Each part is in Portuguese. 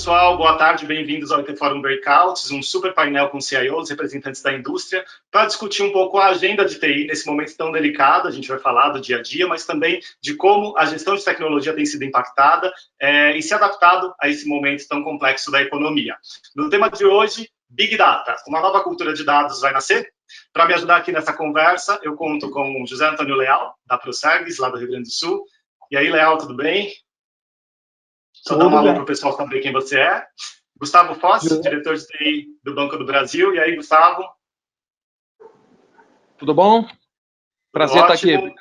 pessoal, boa tarde, bem-vindos ao IT Forum Breakouts, um super painel com CIOs, representantes da indústria, para discutir um pouco a agenda de TI nesse momento tão delicado. A gente vai falar do dia a dia, mas também de como a gestão de tecnologia tem sido impactada e se adaptado a esse momento tão complexo da economia. No tema de hoje, Big Data, uma nova cultura de dados vai nascer? Para me ajudar aqui nessa conversa, eu conto com o José Antônio Leal, da Prosegs, lá do Rio Grande do Sul. E aí, Leal, tudo bem? Só dar um alô para o pessoal saber quem você é. Gustavo Foss, diretor de TI do Banco do Brasil. E aí, Gustavo? Tudo bom? Prazer estar aqui.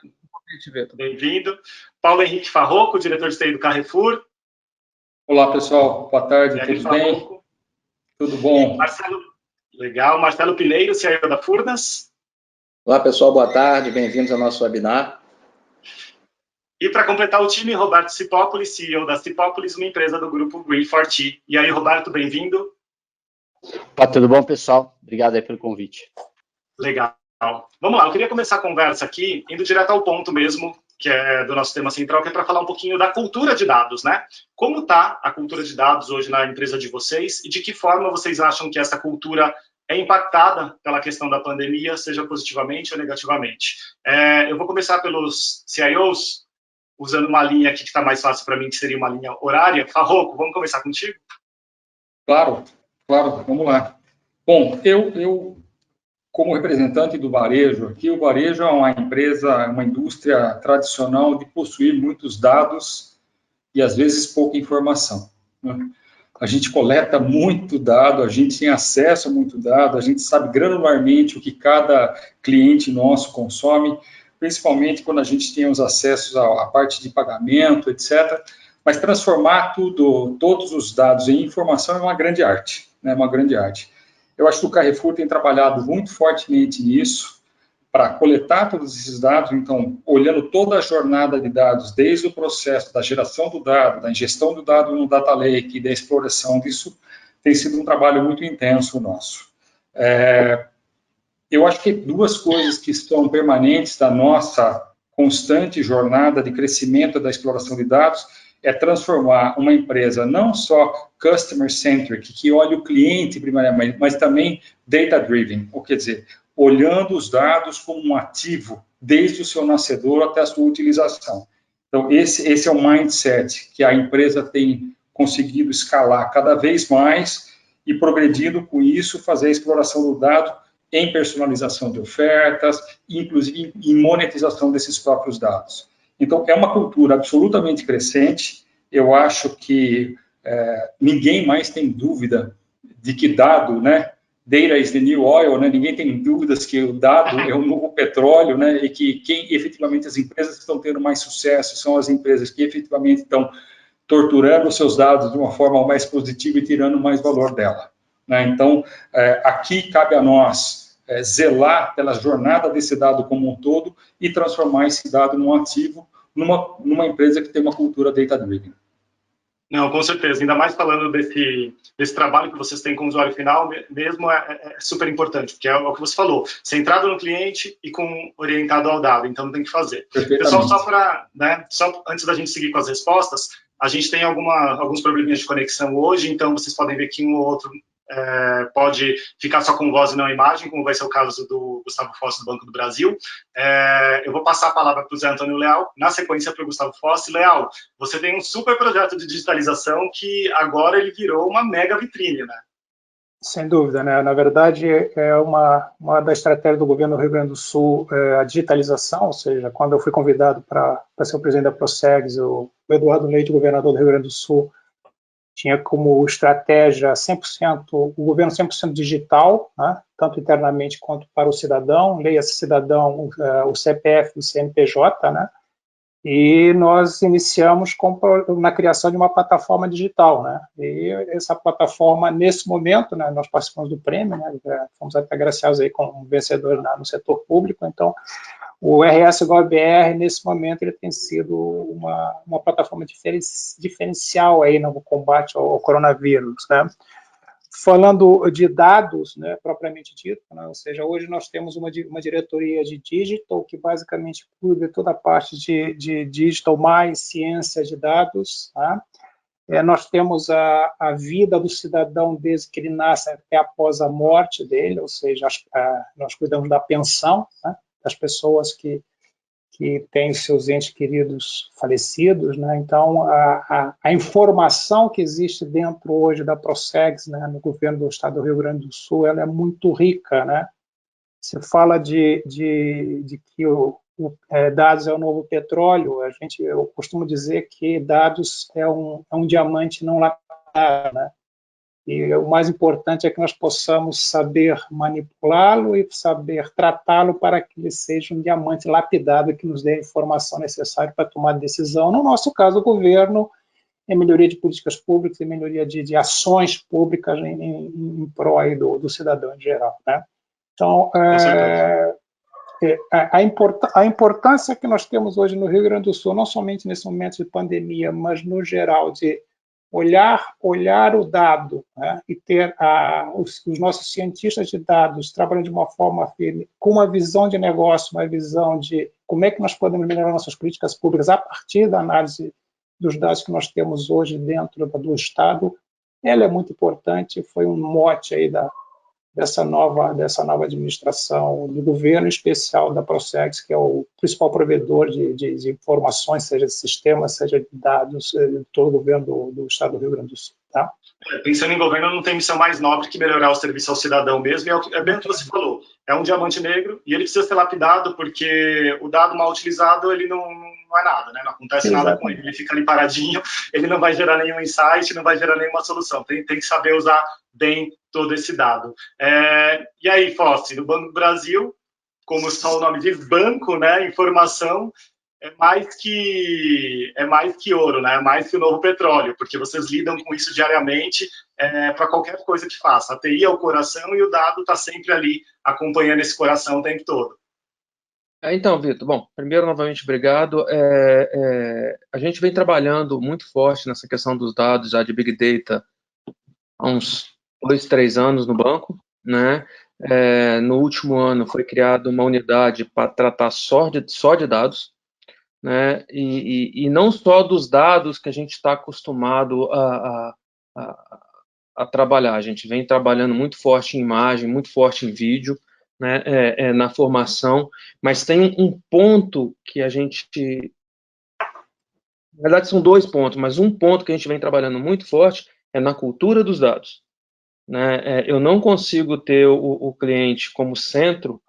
Bem-vindo. Paulo Henrique Farroco, diretor de TI do Carrefour. Olá, pessoal. Boa tarde, tudo bem? Tudo bom. Legal. Marcelo Pineiro, CIO da Furnas. Olá, pessoal. Boa tarde. Bem-vindos ao nosso webinar. E para completar o time, Roberto Cipópolis, CEO da Cipópolis, uma empresa do grupo Green4T. E aí, Roberto, bem-vindo. Tudo bom, pessoal? Obrigado aí pelo convite. Legal. Vamos lá, eu queria começar a conversa aqui, indo direto ao ponto mesmo, que é do nosso tema central, que é para falar um pouquinho da cultura de dados, né? Como está a cultura de dados hoje na empresa de vocês e de que forma vocês acham que essa cultura é impactada pela questão da pandemia, seja positivamente ou negativamente? Eu vou começar pelos CIOs, usando uma linha aqui que está mais fácil para mim, que seria uma linha horária. Farroco, vamos começar contigo? Claro, vamos lá. Bom, eu como representante do varejo aqui, o varejo é uma empresa, uma indústria tradicional de possuir muitos dados e, às vezes, pouca informação, né? A gente coleta muito dado, a gente tem acesso a muito dado, a gente sabe granularmente o que cada cliente nosso consome, principalmente quando a gente tem os acessos à parte de pagamento, etc. Mas transformar todos os dados em informação é uma grande arte, né? Uma grande arte. Eu acho que o Carrefour tem trabalhado muito fortemente nisso, para coletar todos esses dados, então, olhando toda a jornada de dados, desde o processo da geração do dado, da ingestão do dado no Data Lake, da exploração disso, tem sido um trabalho muito intenso nosso. Eu acho que duas coisas que estão permanentes da nossa constante jornada de crescimento da exploração de dados é transformar uma empresa não só customer-centric, que olha o cliente primariamente, mas também data-driven, ou quer dizer, olhando os dados como um ativo, desde o seu nascedor até a sua utilização. Então, esse é o mindset que a empresa tem conseguido escalar cada vez mais e, progredindo com isso, fazer a exploração do dado em personalização de ofertas, inclusive em monetização desses próprios dados. Então, é uma cultura absolutamente crescente. Eu acho que ninguém mais tem dúvida de que dado, né? Data is the new oil, né? Ninguém tem dúvidas que o dado é o novo petróleo, né? E que quem efetivamente, as empresas que estão tendo mais sucesso são as empresas que efetivamente estão torturando os seus dados de uma forma mais positiva e tirando mais valor dela, né? Então, aqui cabe a nós zelar pela jornada desse dado como um todo e transformar esse dado num ativo, numa empresa que tem uma cultura data-driven. Não, com certeza. Ainda mais falando desse trabalho que vocês têm com o usuário final, mesmo é super importante, porque é o que você falou, centrado no cliente e orientado ao dado, então tem que fazer. Pessoal, só antes da gente seguir com as respostas, a gente tem alguns probleminhas de conexão hoje, então vocês podem ver que um ou outro pode ficar só com voz e não imagem, como vai ser o caso do Gustavo Foss, do Banco do Brasil. Eu vou passar a palavra para o Zé Antônio Leal, na sequência para o Gustavo Foss. Leal, você tem um super projeto de digitalização que agora ele virou uma mega vitrine, né? Sem dúvida, né? Na verdade, é uma das estratégias do governo do Rio Grande do Sul, a digitalização, ou seja, quando eu fui convidado para ser o presidente da Prosegs, o Eduardo Leite, governador do Rio Grande do Sul, tinha como estratégia 100%, o governo 100% digital, né, tanto internamente quanto para o cidadão, leia-se cidadão, o CPF e o CNPJ, né, e nós iniciamos na criação de uma plataforma digital, né, e essa plataforma, nesse momento, né, nós participamos do prêmio, né, fomos até agraciados aí com um vencedor no setor público, então, o RS-GovBR, nesse momento, ele tem sido uma plataforma diferencial aí no combate ao coronavírus, né? Falando de dados, né, propriamente dito, né, ou seja, hoje nós temos uma diretoria de digital que basicamente cuida de toda a parte de digital mais ciência de dados, tá? Nós temos a vida do cidadão desde que ele nasce até após a morte dele, ou seja, nós cuidamos da pensão, né, das pessoas que têm seus entes queridos falecidos, né? Então, a informação que existe dentro hoje da Procegs, né, no governo do Estado do Rio Grande do Sul, ela é muito rica, né? Se fala de que dados é o novo petróleo, eu costumo dizer que dados é um diamante não lapidado, né? E o mais importante é que nós possamos saber manipulá-lo e saber tratá-lo para que ele seja um diamante lapidado que nos dê a informação necessária para tomar decisão. No nosso caso, o governo, em melhoria de políticas públicas, em melhoria de ações públicas em prol aí do cidadão em geral, né? Então, a importância que nós temos hoje no Rio Grande do Sul, não somente nesse momento de pandemia, mas no geral, de olhar o dado, né, e ter os nossos cientistas de dados trabalhando de uma forma firme, com uma visão de negócio, uma visão de como é que nós podemos melhorar nossas políticas públicas a partir da análise dos dados que nós temos hoje dentro do Estado, ela é muito importante, foi um mote aí dessa nova administração do governo, em especial da Procegs, que é o principal provedor de informações, seja de sistemas, seja de dados, de todo o governo do Estado do Rio Grande do Sul. Tá? Pensando em governo, não tem missão mais nobre que melhorar o serviço ao cidadão mesmo, e é bem o que você falou, é um diamante negro, e ele precisa ser lapidado, porque o dado mal utilizado, ele não é nada, né? Não acontece nada com ele, ele fica ali paradinho, ele não vai gerar nenhum insight, não vai gerar nenhuma solução, tem que saber usar bem todo esse dado. E aí, Fossi, no Banco do Brasil, como só o nome diz, banco, né, informação, é mais que ouro, né? É mais que o novo petróleo, porque vocês lidam com isso diariamente para qualquer coisa que faça. A TI é o coração e o dado está sempre ali acompanhando esse coração o tempo todo. Então, Vitor, bom, primeiro, novamente, obrigado. A gente vem trabalhando muito forte nessa questão dos dados já de Big Data há uns 2, 3 anos no banco, né? No último ano foi criada uma unidade para tratar só de dados, né? E não só dos dados que a gente está acostumado a trabalhar. A gente vem trabalhando muito forte em imagem, muito forte em vídeo, né? Na formação, mas tem um ponto que a gente... Na verdade, são 2 pontos, mas um ponto que a gente vem trabalhando muito forte é na cultura dos dados. Né? Eu não consigo ter o cliente como centro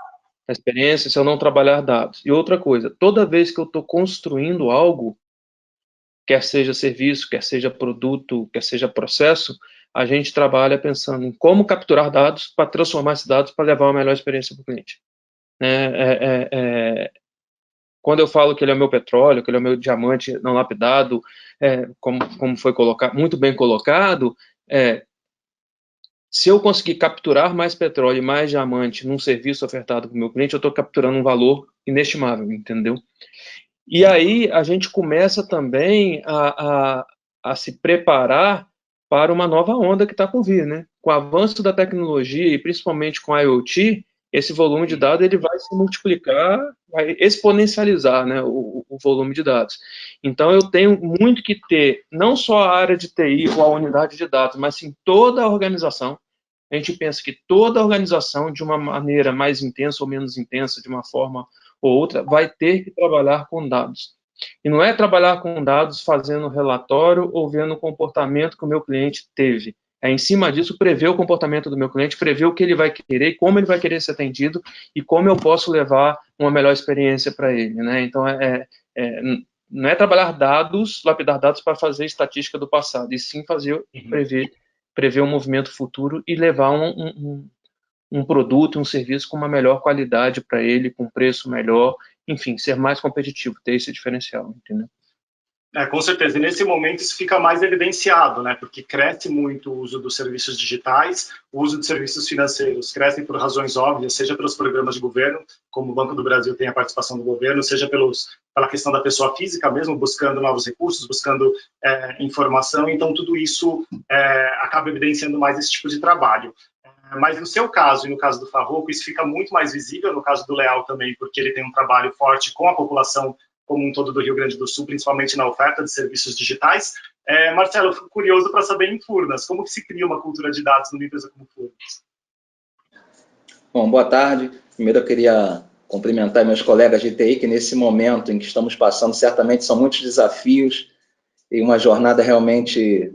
da experiência se eu não trabalhar dados. E outra coisa, toda vez que eu estou construindo algo, quer seja serviço, quer seja produto, quer seja processo, a gente trabalha pensando em como capturar dados para transformar esses dados para levar uma melhor experiência para o cliente. Quando eu falo que ele é o meu petróleo, que ele é o meu diamante não lapidado, como foi muito bem colocado, se eu conseguir capturar mais petróleo e mais diamante num serviço ofertado para o meu cliente, eu estou capturando um valor inestimável, entendeu? E aí a gente começa também a se preparar para uma nova onda que está por vir, né? Com o avanço da tecnologia e principalmente com a IoT, esse volume de dados ele vai se multiplicar, vai exponencializar, né, o volume de dados. Então eu tenho muito que ter, não só a área de TI ou a unidade de dados, mas sim toda a organização. A gente pensa que toda a organização, de uma maneira mais intensa ou menos intensa, de uma forma ou outra, vai ter que trabalhar com dados. E não é trabalhar com dados fazendo relatório ou vendo o comportamento que o meu cliente teve. Em cima disso, prever o comportamento do meu cliente, prever o que ele vai querer, como ele vai querer ser atendido e como eu posso levar uma melhor experiência para ele. Né? Então, não é trabalhar dados, lapidar dados para fazer estatística do passado, e sim prever um movimento futuro e levar um produto, um serviço com uma melhor qualidade para ele, com preço melhor, enfim, ser mais competitivo, ter esse diferencial, entendeu? Com certeza, e nesse momento isso fica mais evidenciado, né, porque cresce muito o uso dos serviços digitais, o uso de serviços financeiros cresce por razões óbvias, seja pelos programas de governo, como o Banco do Brasil tem a participação do governo, seja pela questão da pessoa física mesmo, buscando novos recursos, buscando informação, então tudo isso acaba evidenciando mais esse tipo de trabalho. Mas no seu caso e no caso do Farroco, isso fica muito mais visível, no caso do Leal também, porque ele tem um trabalho forte com a população como um todo do Rio Grande do Sul, principalmente na oferta de serviços digitais. Marcelo, eu fico curioso para saber em Furnas, como que se cria uma cultura de dados numa empresa como Furnas? Bom, boa tarde. Primeiro eu queria cumprimentar meus colegas de TI, que nesse momento em que estamos passando, certamente são muitos desafios e uma jornada realmente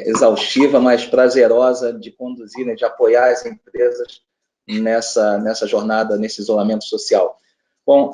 exaustiva, mas prazerosa de conduzir, né, de apoiar as empresas nessa jornada, nesse isolamento social. Bom,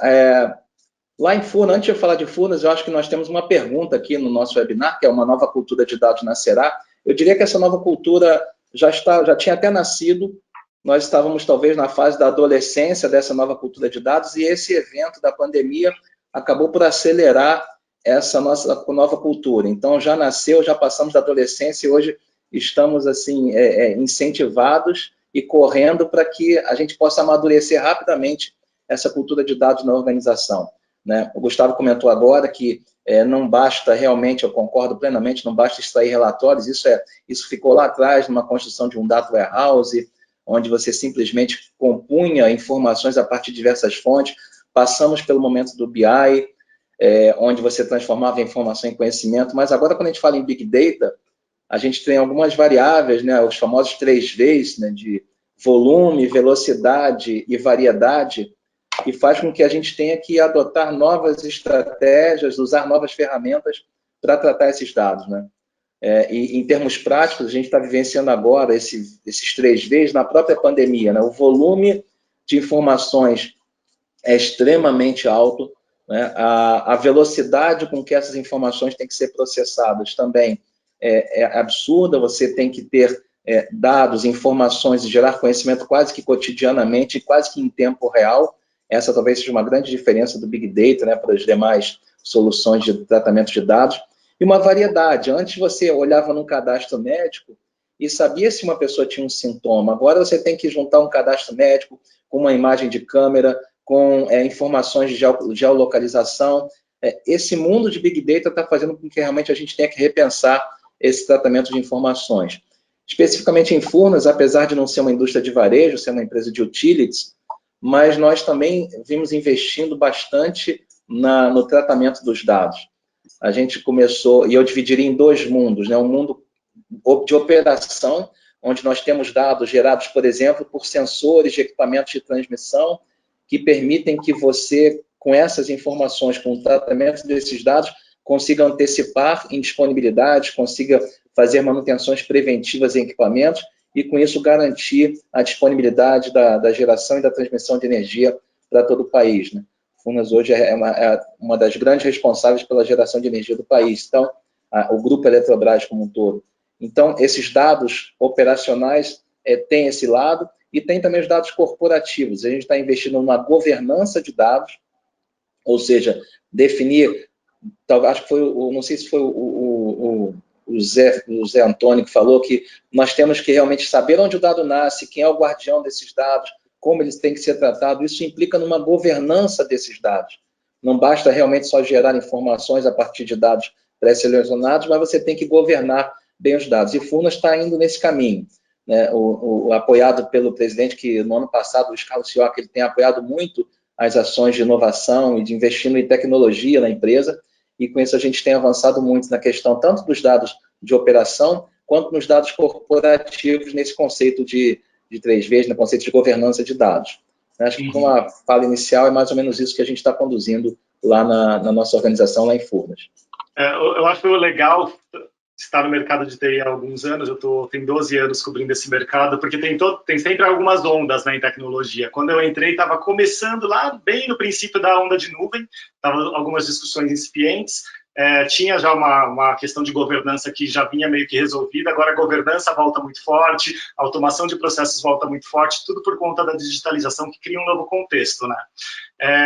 lá em Furnas, antes de eu falar de Furnas, eu acho que nós temos uma pergunta aqui no nosso webinar, que é uma nova cultura de dados nascerá. Eu diria que essa nova cultura já tinha até nascido. Nós estávamos talvez na fase da adolescência dessa nova cultura de dados, e esse evento da pandemia acabou por acelerar essa nossa nova cultura. Então já nasceu, já passamos da adolescência e hoje estamos assim incentivados e correndo para que a gente possa amadurecer rapidamente essa cultura de dados na organização, né? O Gustavo comentou agora que não basta realmente, eu concordo plenamente, não basta extrair relatórios, isso ficou lá atrás numa construção de um data warehouse, onde você simplesmente compunha informações a partir de diversas fontes. Passamos pelo momento do BI, onde você transformava a informação em conhecimento, mas agora quando a gente fala em Big Data, a gente tem algumas variáveis, né, os famosos 3Vs, né, de volume, velocidade e variedade, que faz com que a gente tenha que adotar novas estratégias, usar novas ferramentas para tratar esses dados, né? E em termos práticos, a gente está vivenciando agora esses 3Vs na própria pandemia, né? O volume de informações é extremamente alto, né? A velocidade com que essas informações têm que ser processadas também é absurda. Você tem que ter dados, informações e gerar conhecimento quase que cotidianamente, quase que em tempo real. Essa talvez seja uma grande diferença do Big Data, né, para as demais soluções de tratamento de dados. E uma variedade. Antes você olhava num cadastro médico e sabia se uma pessoa tinha um sintoma. Agora você tem que juntar um cadastro médico com uma imagem de câmera, com informações de geolocalização. Esse mundo de Big Data está fazendo com que realmente a gente tenha que repensar esse tratamento de informações. Especificamente em Furnas, apesar de não ser uma indústria de varejo, ser uma empresa de utilities, mas nós também vimos investindo bastante no tratamento dos dados. A gente começou, e eu dividiria em dois mundos, né? Um mundo de operação, onde nós temos dados gerados, por exemplo, por sensores de equipamentos de transmissão, que permitem que você, com essas informações, com o tratamento desses dados, consiga antecipar indisponibilidades, consiga fazer manutenções preventivas em equipamentos e, com isso, garantir a disponibilidade da geração e da transmissão de energia para todo o país, né? Furnas hoje é uma das grandes responsáveis pela geração de energia do país, então, o Grupo Eletrobras como um todo. Então, esses dados operacionais têm esse lado e tem também os dados corporativos. A gente está investindo numa governança de dados, ou seja, definir, acho que foi, não sei se foi o Zé Antônio que falou que nós temos que realmente saber onde o dado nasce, quem é o guardião desses dados, como eles têm que ser tratados. Isso implica numa governança desses dados. Não basta realmente só gerar informações a partir de dados pré-selecionados, mas você tem que governar bem os dados. E Furnas está indo nesse caminho, né? Apoiado pelo presidente, que no ano passado, o Luiz Carlos Fioca, ele tem apoiado muito as ações de inovação e de investindo em tecnologia na empresa, e com isso a gente tem avançado muito na questão tanto dos dados de operação, quanto nos dados corporativos, nesse conceito de 3Vs, no conceito de governança de dados. Acho que, como a fala inicial, é mais ou menos isso que a gente está conduzindo lá na nossa organização, lá em Furnas. Eu acho legal estar no mercado de TI há alguns anos. Tenho 12 anos cobrindo esse mercado, porque tem sempre algumas ondas, né, em tecnologia. Quando eu entrei, estava começando lá, bem no princípio da onda de nuvem, estavam algumas discussões incipientes, tinha já uma questão de governança que já vinha meio que resolvida, agora a governança volta muito forte, a automação de processos volta muito forte, tudo por conta da digitalização, que cria um novo contexto, né?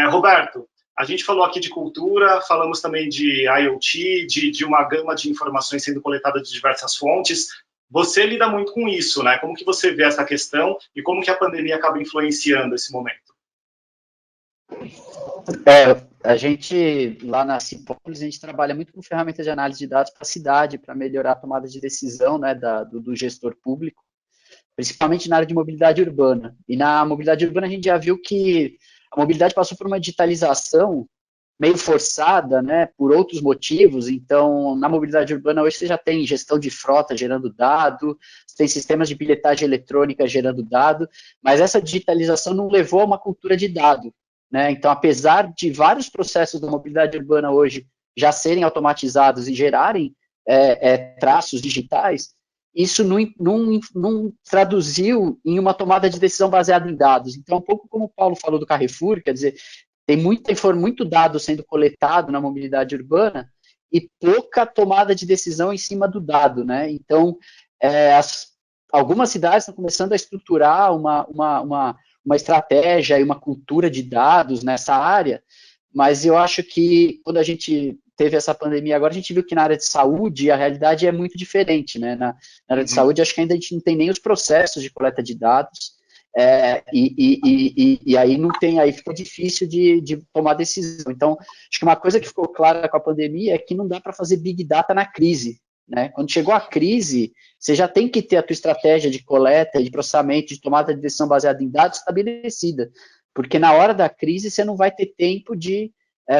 Roberto, a gente falou aqui de cultura, falamos também de IoT, de uma gama de informações sendo coletadas de diversas fontes. Você lida muito com isso, né? Como que você vê essa questão e como que a pandemia acaba influenciando esse momento? A gente, lá na Simpópolis, a gente trabalha muito com ferramentas de análise de dados para a cidade, para melhorar a tomada de decisão, né, do gestor público, principalmente na área de mobilidade urbana. E na mobilidade urbana a gente já viu que a mobilidade passou por uma digitalização meio forçada, né, por outros motivos. Então, na mobilidade urbana hoje você já tem gestão de frota gerando dado, você tem sistemas de bilhetagem eletrônica gerando dado, mas essa digitalização não levou a uma cultura de dado, né? Então, apesar de vários processos da mobilidade urbana hoje já serem automatizados e gerarem traços digitais, isso não traduziu em uma tomada de decisão baseada em dados. Então, um pouco como o Paulo falou do Carrefour, quer dizer, tem muito dado sendo coletado na mobilidade urbana e pouca tomada de decisão em cima do dado, né? Então, algumas cidades estão começando a estruturar uma estratégia e uma cultura de dados nessa área, mas eu acho que quando a gente teve essa pandemia agora, a gente viu que na área de saúde a realidade é muito diferente, né? Na área de saúde, acho que ainda a gente não tem nem os processos de coleta de dados, e aí não tem, aí fica difícil de tomar decisão. Então, acho que uma coisa que ficou clara com a pandemia é que não dá para fazer big data na crise, né? Quando chegou a crise, você já tem que ter a tua estratégia de coleta, de processamento, de tomada de decisão baseada em dados estabelecida, porque na hora da crise você não vai ter tempo de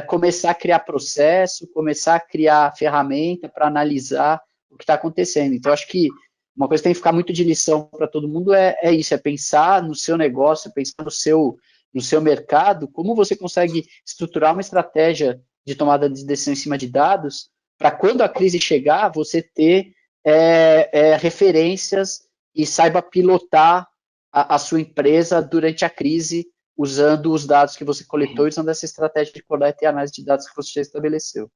começar a criar processo, começar a criar ferramenta para analisar o que está acontecendo. Então, acho que uma coisa que tem que ficar muito de lição para todo mundo é isso, é pensar no seu negócio, pensar no seu mercado, como você consegue estruturar uma estratégia de tomada de decisão em cima de dados, para quando a crise chegar, você ter referências e saiba pilotar a sua empresa durante a crise, usando os dados que você coletou e usando essa estratégia de coleta e análise de dados que você já estabeleceu.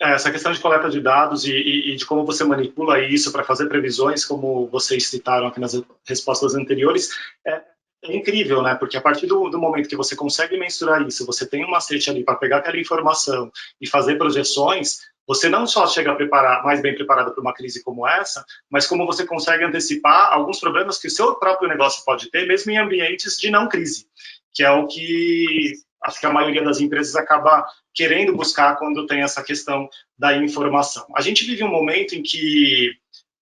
Essa questão de coleta de dados e de como você manipula isso para fazer previsões, como vocês citaram aqui nas respostas anteriores, é incrível, né? Porque a partir do momento que você consegue mensurar isso, você tem um macete ali para pegar aquela informação e fazer projeções, você não só chega mais bem preparado para uma crise como essa, mas como você consegue antecipar alguns problemas que o seu próprio negócio pode ter, mesmo em ambientes de não crise, que é o que acho que a maioria das empresas acaba querendo buscar quando tem essa questão da informação. A gente vive um momento em que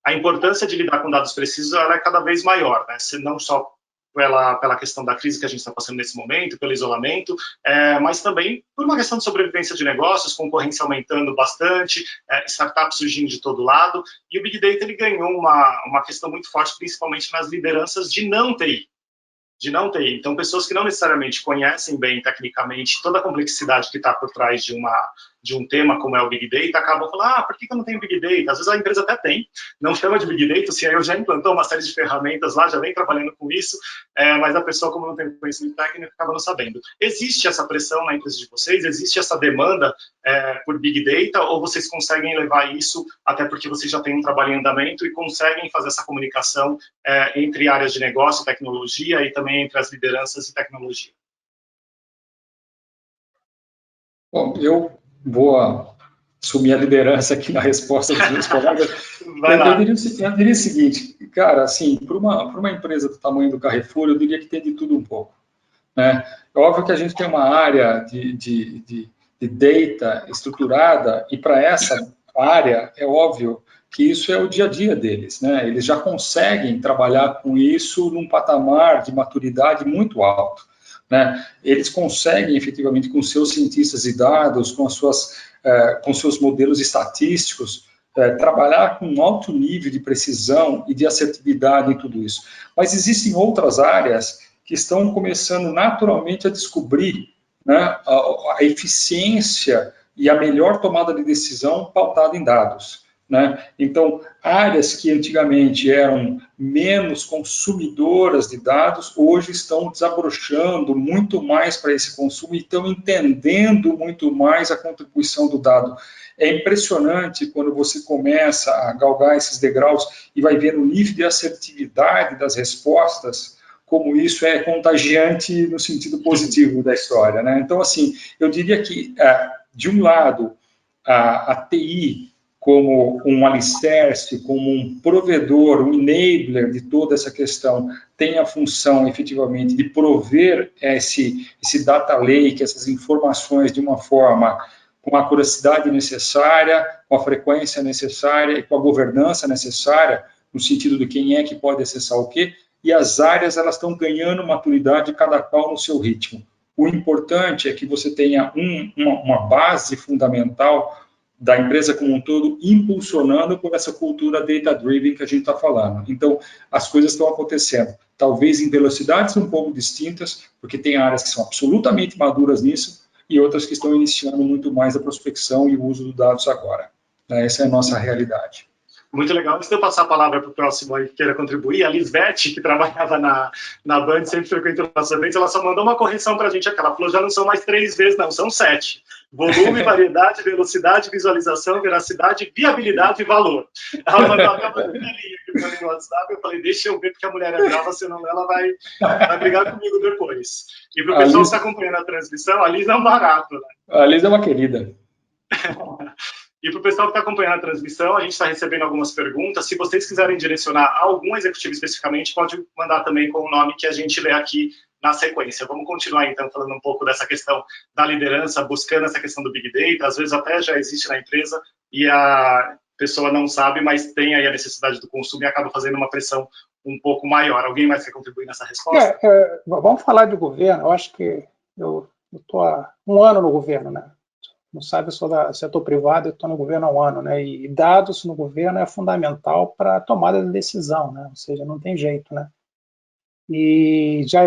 a importância de lidar com dados precisos ela é cada vez maior, né? Não só pela questão da crise que a gente está passando nesse momento, pelo isolamento, mas também por uma questão de sobrevivência de negócios, concorrência aumentando bastante, startups surgindo de todo lado, e o Big Data ele ganhou uma questão muito forte, principalmente nas lideranças de não TI. Então, pessoas que não necessariamente conhecem bem tecnicamente toda a complexidade que está por trás de um tema como é o Big Data, acabam falando, por que eu não tenho Big Data? Às vezes a empresa até tem, não chama de Big Data, o CIO já implantou uma série de ferramentas lá, já vem trabalhando com isso, mas a pessoa, como não tem conhecimento técnico, acaba não sabendo. Existe essa pressão na empresa de vocês? Existe essa demanda por Big Data? Ou vocês conseguem levar isso, até porque vocês já têm um trabalho em andamento e conseguem fazer essa comunicação entre áreas de negócio e tecnologia e também entre as lideranças e tecnologia? Bom, eu vou assumir a liderança aqui na resposta dos meus colegas. Eu diria o seguinte, cara, assim, para uma empresa do tamanho do Carrefour, eu diria que tem de tudo um pouco, né? É óbvio que a gente tem uma área de data estruturada, e para essa área, é óbvio que isso é o dia a dia deles, né? Eles já conseguem trabalhar com isso num patamar de maturidade muito alto, né? Eles conseguem, efetivamente, com seus cientistas de dados, com seus modelos estatísticos, trabalhar com um alto nível de precisão e de assertividade em tudo isso. Mas existem outras áreas que estão começando naturalmente a descobrir, né, a eficiência e a melhor tomada de decisão pautada em dados, né? Então, áreas que antigamente eram menos consumidoras de dados, hoje estão desabrochando muito mais para esse consumo e estão entendendo muito mais a contribuição do dado. É impressionante quando você começa a galgar esses degraus e vai ver o nível de assertividade das respostas, como isso é contagiante no sentido positivo da história, né? Então, assim, eu diria que, de um lado, a TI como um alicerce, como um provedor, um enabler de toda essa questão, tem a função, efetivamente, de prover esse data lake, essas informações de uma forma com a curiosidade necessária, com a frequência necessária e com a governança necessária, no sentido de quem é que pode acessar o quê, e as áreas elas estão ganhando maturidade, cada qual no seu ritmo. O importante é que você tenha uma base fundamental da empresa como um todo, impulsionando por essa cultura data-driven que a gente está falando. Então, as coisas estão acontecendo, talvez em velocidades um pouco distintas, porque tem áreas que são absolutamente maduras nisso, e outras que estão iniciando muito mais a prospecção e o uso dos dados agora. Essa é a nossa realidade. Muito legal. Antes de eu passar a palavra para o próximo aí que queira contribuir, a Lisbeth, que trabalhava na Band, sempre frequentou nossos eventos, ela só mandou uma correção para a gente. Ela falou, já não são mais 3 vezes, não, são 7. Volume, variedade, velocidade, visualização, veracidade, viabilidade e valor. Ela mandou a minha linha aqui no WhatsApp, eu falei, deixa eu ver, porque a mulher é brava, senão ela vai brigar comigo depois. E para o pessoal que está acompanhando a transmissão, a Liz é um barato, né? A Liz é uma querida. E para o pessoal que está acompanhando a transmissão, a gente está recebendo algumas perguntas. Se vocês quiserem direcionar algum executivo especificamente, pode mandar também com o nome que a gente lê aqui na sequência. Vamos continuar, então, falando um pouco dessa questão da liderança, buscando essa questão do Big Data. Às vezes até já existe na empresa e a pessoa não sabe, mas tem aí a necessidade do consumo e acaba fazendo uma pressão um pouco maior. Alguém mais quer contribuir nessa resposta? Vamos falar de governo. Eu acho que eu estou há 1 ano no governo, né? Não sabe, eu sou do setor privado, eu estou no governo há 1 ano, né? E dados no governo é fundamental para a tomada de decisão, né? Ou seja, não tem jeito, né? E já,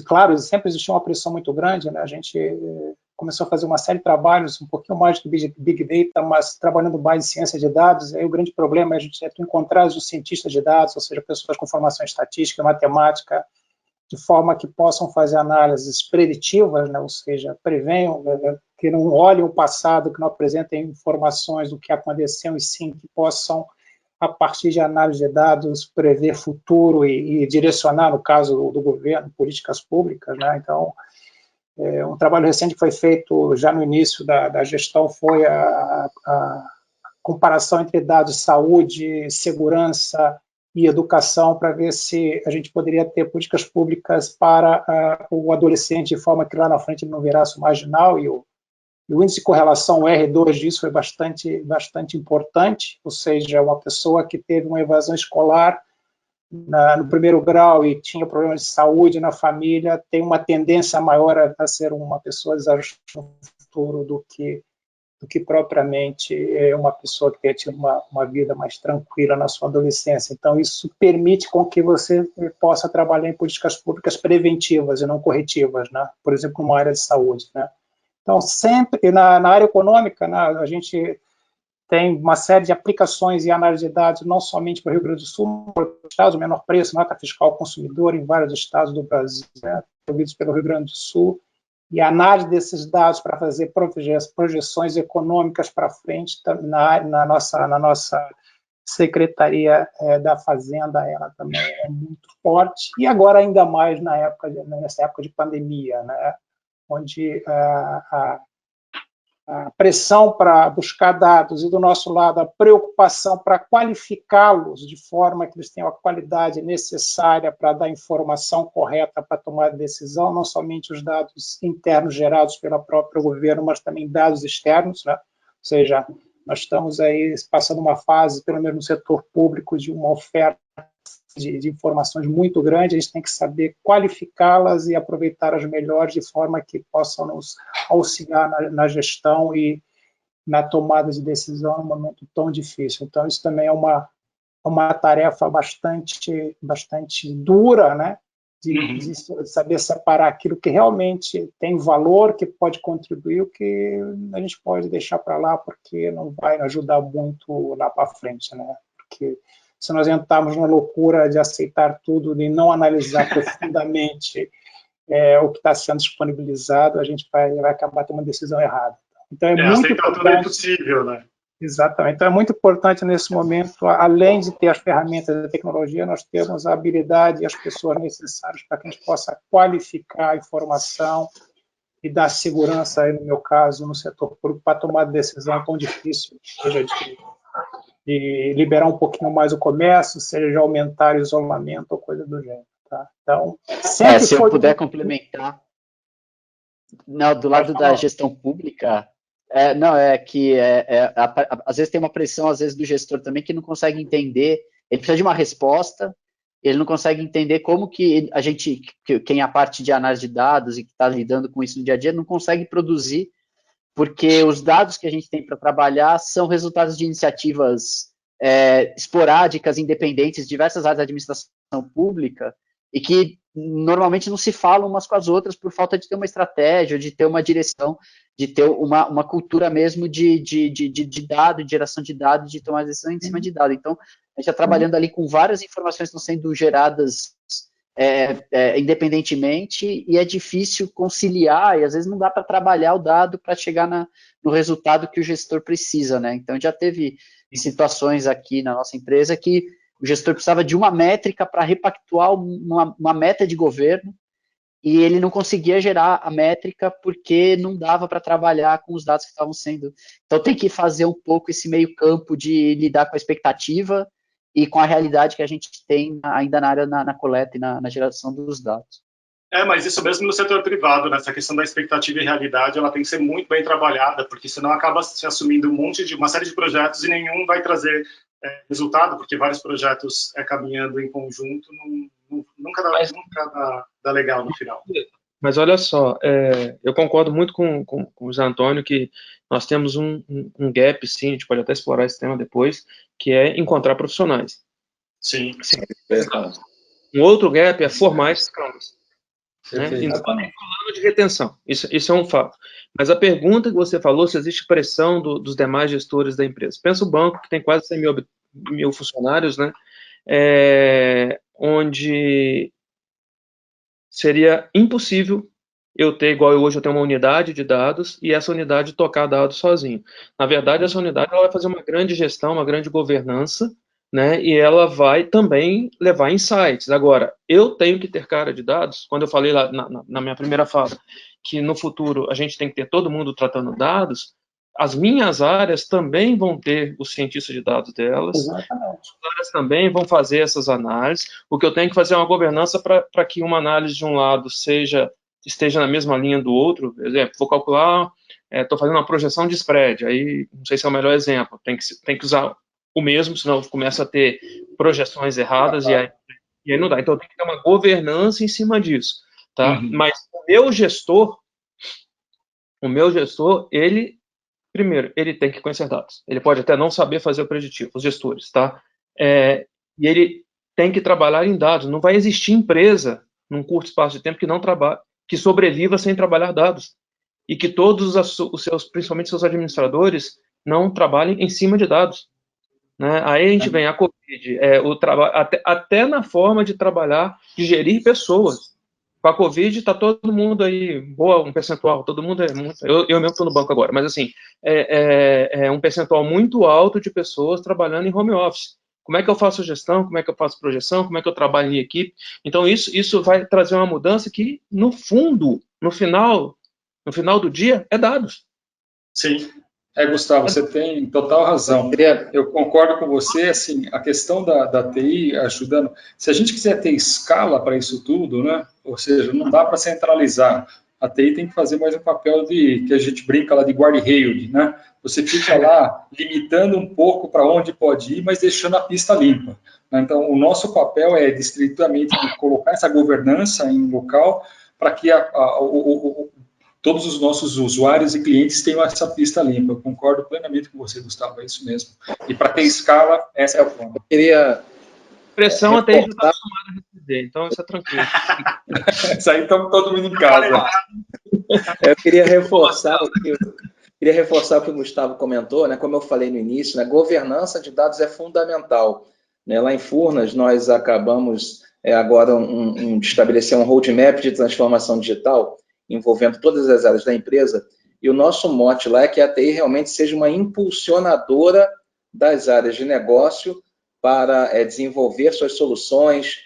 claro, sempre existiu uma pressão muito grande, né? A gente começou a fazer uma série de trabalhos, um pouquinho mais de Big Data, mas trabalhando mais em ciência de dados. Aí o grande problema é a gente encontrar os cientistas de dados, ou seja, pessoas com formação em estatística, matemática, de forma que possam fazer análises preditivas, né? Ou seja, prevenham, que não olhem o passado, que não apresentem informações do que aconteceu, e sim que possam, a partir de análise de dados, prever futuro e direcionar, no caso do governo, políticas públicas, né? Então, um trabalho recente que foi feito já no início da gestão foi a comparação entre dados de saúde, segurança e educação, para ver se a gente poderia ter políticas públicas para o adolescente, de forma que lá na frente ele não virasse o marginal, e o índice de correlação, o R2 disso, foi bastante importante, ou seja, uma pessoa que teve uma evasão escolar no primeiro grau e tinha problemas de saúde na família, tem uma tendência maior a ser uma pessoa desajustada no futuro do que propriamente uma pessoa que tenha tido uma vida mais tranquila na sua adolescência. Então, isso permite com que você possa trabalhar em políticas públicas preventivas e não corretivas, né? Por exemplo, numa área de saúde, né? Então, sempre, na área econômica, né, a gente tem uma série de aplicações e análise de dados, não somente para o Rio Grande do Sul, para os estados, o menor preço, nota fiscal ao consumidor em vários estados do Brasil, né, providos pelo Rio Grande do Sul, e a análise desses dados para fazer projeções econômicas para frente na nossa Secretaria da Fazenda, ela também é muito forte, e agora ainda mais nessa época de pandemia, né, onde a pressão para buscar dados e, do nosso lado, a preocupação para qualificá-los de forma que eles tenham a qualidade necessária para dar informação correta para tomar decisão, não somente os dados internos gerados pelo próprio governo, mas também dados externos, né? Ou seja, nós estamos aí passando uma fase, pelo menos no setor público, de uma oferta de informações muito grande, a gente tem que saber qualificá-las e aproveitar as melhores de forma que possam nos auxiliar na gestão e na tomada de decisão num momento tão difícil. Então, isso também é uma tarefa bastante dura, né? De saber separar aquilo que realmente tem valor, que pode contribuir, o que a gente pode deixar para lá porque não vai ajudar muito lá para frente, né? Porque se nós entrarmos na loucura de aceitar tudo e não analisar profundamente o que está sendo disponibilizado, a gente vai acabar tomando decisão errada. Então é muito importante. Tudo é possível, né? Exatamente. Então é muito importante nesse momento, além de ter as ferramentas da tecnologia, nós temos a habilidade e as pessoas necessárias para que a gente possa qualificar a informação e dar segurança, aí, no meu caso, no setor público, para tomar decisão tão difícil, seja de liberar um pouquinho mais o comércio, seja de aumentar o isolamento ou coisa do gênero. Tá? Então, sempre se eu puder complementar, não, do lado da gestão pública, às vezes tem uma pressão, às vezes, do gestor também, que não consegue entender, ele precisa de uma resposta, ele não consegue entender como que a gente, quem é a parte de análise de dados e que está lidando com isso no dia a dia, não consegue produzir, porque os dados que a gente tem para trabalhar são resultados de iniciativas esporádicas, independentes, diversas áreas da administração pública, e que normalmente não se falam umas com as outras por falta de ter uma estratégia, de ter uma direção, de ter uma cultura mesmo de dado, de geração de dados, de tomar decisão em cima de dados. Então, a gente está trabalhando ali com várias informações que estão sendo geradas independentemente, e é difícil conciliar, e às vezes não dá para trabalhar o dado para chegar no resultado que o gestor precisa, né? Então, já teve situações aqui na nossa empresa que o gestor precisava de uma métrica para repactuar uma meta de governo, e ele não conseguia gerar a métrica porque não dava para trabalhar com os dados que estavam sendo. Então, tem que fazer um pouco esse meio campo de lidar com a expectativa e com a realidade que a gente tem ainda na área, na coleta e na geração dos dados. Mas isso mesmo no setor privado, né? Essa questão da expectativa e realidade, ela tem que ser muito bem trabalhada, porque senão acaba se assumindo uma série de projetos e nenhum vai trazer resultado, porque vários projetos caminhando em conjunto nunca dá legal no final. Mas olha só, eu concordo muito com o José Antônio que nós temos um gap, sim, a gente pode até explorar esse tema depois, que é encontrar profissionais. Sim. Um outro gap é formar esses caras. Né? Então, falando de retenção, isso é um fato. Mas a pergunta que você falou, se existe pressão dos demais gestores da empresa. Pensa o banco, que tem quase 100 mil funcionários, né? Onde seria impossível eu ter, igual hoje eu tenho uma unidade de dados, e essa unidade tocar dados sozinho. Na verdade, essa unidade ela vai fazer uma grande gestão, uma grande governança, né, e ela vai também levar insights. Agora, eu tenho que ter cara de dados, quando eu falei lá na minha primeira fala, que no futuro a gente tem que ter todo mundo tratando dados, as minhas áreas também vão ter os cientistas de dados delas, Exatamente. as áreas também vão fazer essas análises. O que eu tenho que fazer é uma governança para que uma análise de um lado esteja na mesma linha do outro. Por exemplo, vou calcular, estou fazendo uma projeção de spread, aí não sei se é o melhor exemplo, tem que usar o mesmo, senão começa a ter projeções erradas e aí não dá. Então tem que ter uma governança em cima disso, tá? Uhum. Mas o meu gestor, ele, primeiro, ele tem que conhecer dados. Ele pode até não saber fazer o preditivo, os gestores, tá? E ele tem que trabalhar em dados. Não vai existir empresa num curto espaço de tempo que sobreviva sem trabalhar dados. E que todos os seus, principalmente seus administradores, não trabalhem em cima de dados. Né? Aí a gente vem a Covid, até na forma de trabalhar, de gerir pessoas. Com a Covid está todo mundo aí, um percentual, todo mundo muito, eu mesmo estou no banco agora, mas assim, um percentual muito alto de pessoas trabalhando em home office. Como é que eu faço gestão, como é que eu faço projeção, como é que eu trabalho em equipe? Então isso vai trazer uma mudança que, no fundo, no final do dia, é dados. Sim. Gustavo, você tem total razão. Eu concordo com você, assim, a questão da TI ajudando. Se a gente quiser ter escala para isso tudo, né? Ou seja, não dá para centralizar. A TI tem que fazer mais um papel que a gente brinca lá de guarda-reio, né? Você fica lá limitando um pouco para onde pode ir, mas deixando a pista limpa. Né? Então, o nosso papel é distritamente de colocar essa governança em local para que todos os nossos usuários e clientes tenham essa pista limpa. Eu concordo plenamente com você, Gustavo, é isso mesmo. E para ter escala, essa é a forma. Eu queria... Pressão até a gente está acostumado a receber, então isso é tranquilo. Isso aí estamos todo mundo em casa. Eu queria reforçar o que o Gustavo comentou, né? Como eu falei no início, né? Governança de dados é fundamental. Né? Lá em Furnas, nós acabamos agora de estabelecer um roadmap de transformação digital envolvendo todas as áreas da empresa, e o nosso mote lá é que a TI realmente seja uma impulsionadora das áreas de negócio para desenvolver suas soluções,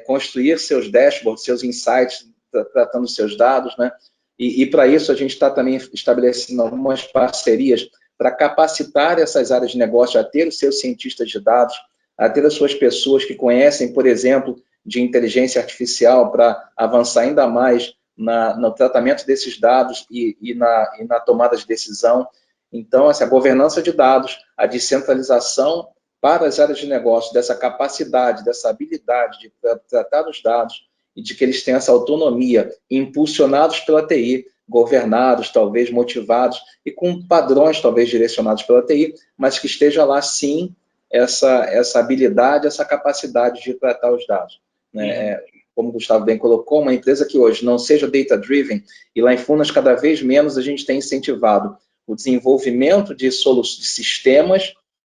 construir seus dashboards, seus insights, tratando seus dados, né? E para isso a gente está também estabelecendo algumas parcerias para capacitar essas áreas de negócio a ter os seus cientistas de dados, a ter as suas pessoas que conhecem, por exemplo, de inteligência artificial para avançar ainda mais no tratamento desses dados e na tomada de decisão. Então, a governança de dados, a descentralização para as áreas de negócio, dessa capacidade, dessa habilidade de tratar os dados e de que eles tenham essa autonomia, impulsionados pela TI, governados, talvez motivados, e com padrões, talvez, direcionados pela TI, mas que esteja lá, sim, essa habilidade, essa capacidade de tratar os dados. Né? Como o Gustavo bem colocou, uma empresa que hoje não seja data-driven, e lá em Furnas, cada vez menos, a gente tem incentivado o desenvolvimento de sistemas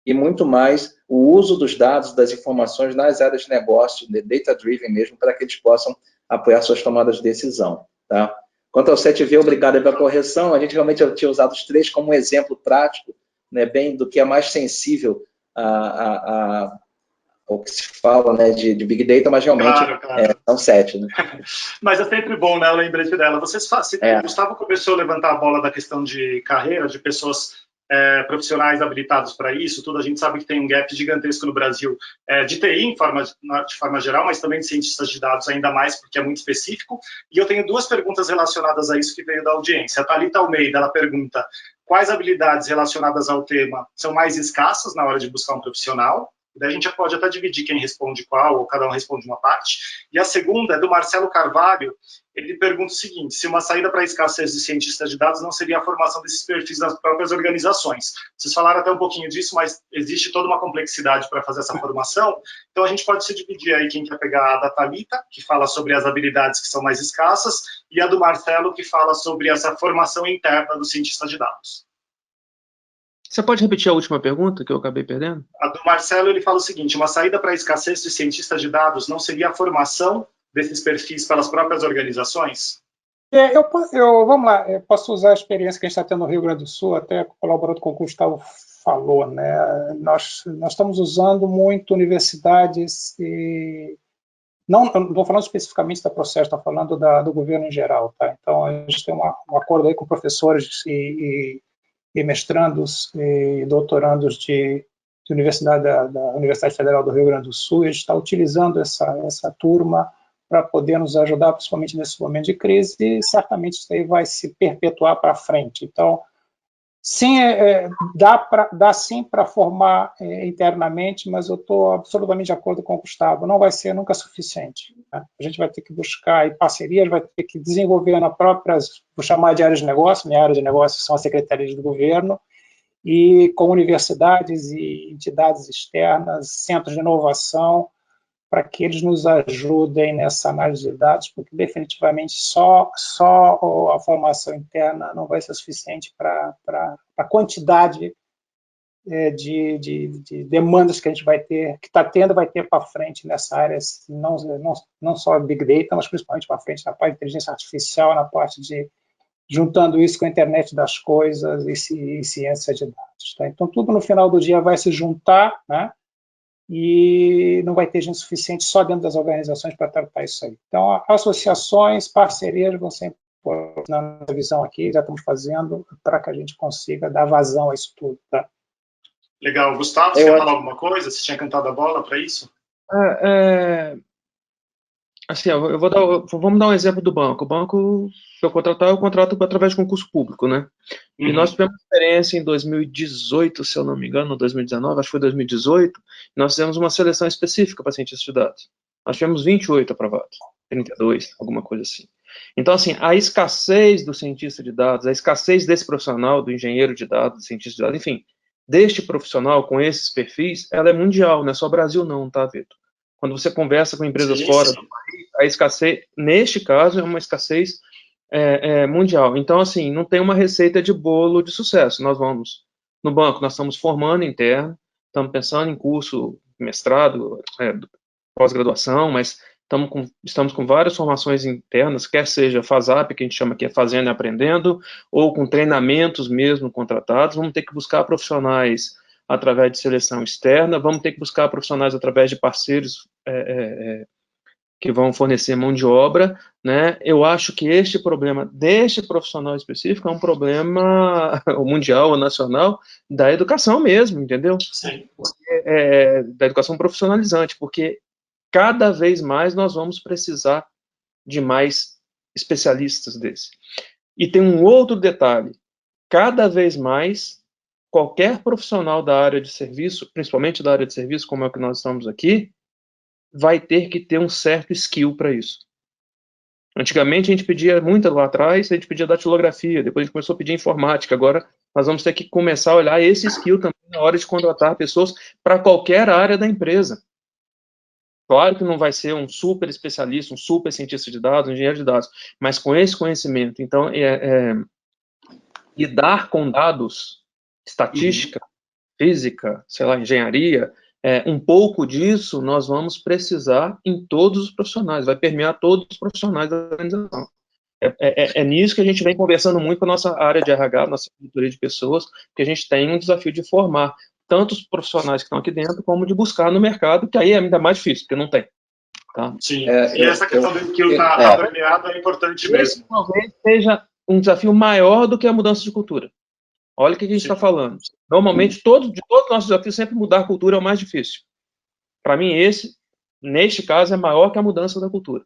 e muito mais o uso dos dados, das informações nas áreas de negócio, de data-driven mesmo, para que eles possam apoiar suas tomadas de decisão. Tá? Quanto ao 7V, obrigado pela correção, a gente realmente tinha usado os 3 como um exemplo prático, né, bem do que é mais sensível ao que se fala, né, de Big Data, mas realmente claro. São 7. Né? Mas é sempre bom, né, o lembrete dela. O Gustavo começou a levantar a bola da questão de carreira, de pessoas profissionais habilitados para isso, tudo. A gente sabe que tem um gap gigantesco no Brasil de TI, de forma geral, mas também de cientistas de dados, ainda mais, porque é muito específico. E eu tenho 2 perguntas relacionadas a isso que veio da audiência. A Thalita Almeida, ela pergunta: quais habilidades relacionadas ao tema são mais escassas na hora de buscar um profissional? Daí a gente pode até dividir quem responde qual, ou cada um responde uma parte. E a segunda é do Marcelo Carvalho. Ele pergunta o seguinte: se uma saída para a escassez de cientistas de dados não seria a formação desses perfis nas próprias organizações. Vocês falaram até um pouquinho disso, mas existe toda uma complexidade para fazer essa formação. Então a gente pode se dividir aí, quem quer pegar a da Thalita, que fala sobre as habilidades que são mais escassas, e a do Marcelo, que fala sobre essa formação interna do cientista de dados. Você pode repetir a última pergunta, que eu acabei perdendo? A do Marcelo, ele fala o seguinte: uma saída para a escassez de cientistas de dados não seria a formação desses perfis pelas próprias organizações? Vamos lá, eu posso usar a experiência que a gente está tendo no Rio Grande do Sul, até colaborando com o que o Gustavo falou, né? Nós estamos usando muito universidades e não estou falando especificamente da Processo, estou falando do governo em geral, tá? Então a gente tem um acordo aí com professores e mestrandos e doutorandos de universidade da Universidade Federal do Rio Grande do Sul, e a gente está utilizando essa turma para poder nos ajudar, principalmente nesse momento de crise, e certamente isso aí vai se perpetuar para frente. Então, sim, dá sim para formar internamente, mas eu estou absolutamente de acordo com o Gustavo, não vai ser nunca suficiente. Né? A gente vai ter que buscar aí parcerias, vai ter que desenvolver na própria, vou chamar de áreas de negócio, minha área de negócio são as secretarias do governo, e com universidades e entidades externas, centros de inovação, para que eles nos ajudem nessa análise de dados, porque definitivamente só a formação interna não vai ser suficiente para a quantidade de demandas que a gente vai ter, que está tendo, vai ter para frente nessa área, não só Big Data, mas principalmente para frente na parte de inteligência artificial, na parte de juntando isso com a internet das coisas e ciência de dados. Tá? Então, tudo no final do dia vai se juntar, né? E não vai ter gente suficiente só dentro das organizações para tratar isso aí. Então, associações, parcerias vão sempre, na nossa visão aqui, já estamos fazendo para que a gente consiga dar vazão a isso tudo. Tá? Legal. Gustavo, você quer falar alguma coisa? Você tinha cantado a bola para isso? Assim, vamos dar um exemplo do banco. O banco que eu contrato através de concurso público, né? E nós tivemos experiência em 2018, se eu não me engano, 2019, acho que foi 2018, nós fizemos uma seleção específica para cientistas de dados. Nós tivemos 28 aprovados, 32, alguma coisa assim. Então, assim, a escassez do cientista de dados, a escassez desse profissional, do engenheiro de dados, do cientista de dados, enfim, deste profissional com esses perfis, ela é mundial, não é só Brasil não, tá, Vitor? Quando você conversa com empresas fora do país, a escassez, neste caso, é uma escassez mundial. Então, assim, não tem uma receita de bolo de sucesso. Nós vamos, no banco, nós estamos formando interno, estamos pensando em curso, mestrado, pós-graduação, mas estamos com várias formações internas, quer seja FASAP, que a gente chama aqui Fazendo e Aprendendo, ou com treinamentos mesmo contratados. Vamos ter que buscar profissionais através de seleção externa, vamos ter que buscar profissionais através de parceiros que vão fornecer mão de obra, né? Eu acho que este problema deste profissional específico é um problema mundial ou nacional da educação mesmo, entendeu? Sim. Da educação profissionalizante, porque cada vez mais nós vamos precisar de mais especialistas desse. E tem um outro detalhe, cada vez mais qualquer profissional da área de serviço, principalmente da área de serviço, como é o que nós estamos aqui, vai ter que ter um certo skill para isso. Antigamente a gente pedia, muito lá atrás, a gente pedia datilografia, depois a gente começou a pedir informática, agora nós vamos ter que começar a olhar esse skill também na hora de contratar pessoas para qualquer área da empresa. Claro que não vai ser um super especialista, um super cientista de dados, um engenheiro de dados, mas com esse conhecimento. Então, lidar com dados, estatística, física, sei lá, engenharia, um pouco disso nós vamos precisar em todos os profissionais, vai permear todos os profissionais da organização. É nisso que a gente vem conversando muito com a nossa área de RH, nossa diretoria de pessoas, que a gente tem um desafio de formar tanto os profissionais que estão aqui dentro, como de buscar no mercado, que aí é ainda mais difícil, porque não tem. Tá? Sim, e essa questão do que está permeado é importante mesmo. Esse talvez seja um desafio maior do que a mudança de cultura. Olha o que a gente está falando. Normalmente, de todos os nossos desafios, sempre mudar a cultura é o mais difícil. Para mim, neste caso, é maior que a mudança da cultura.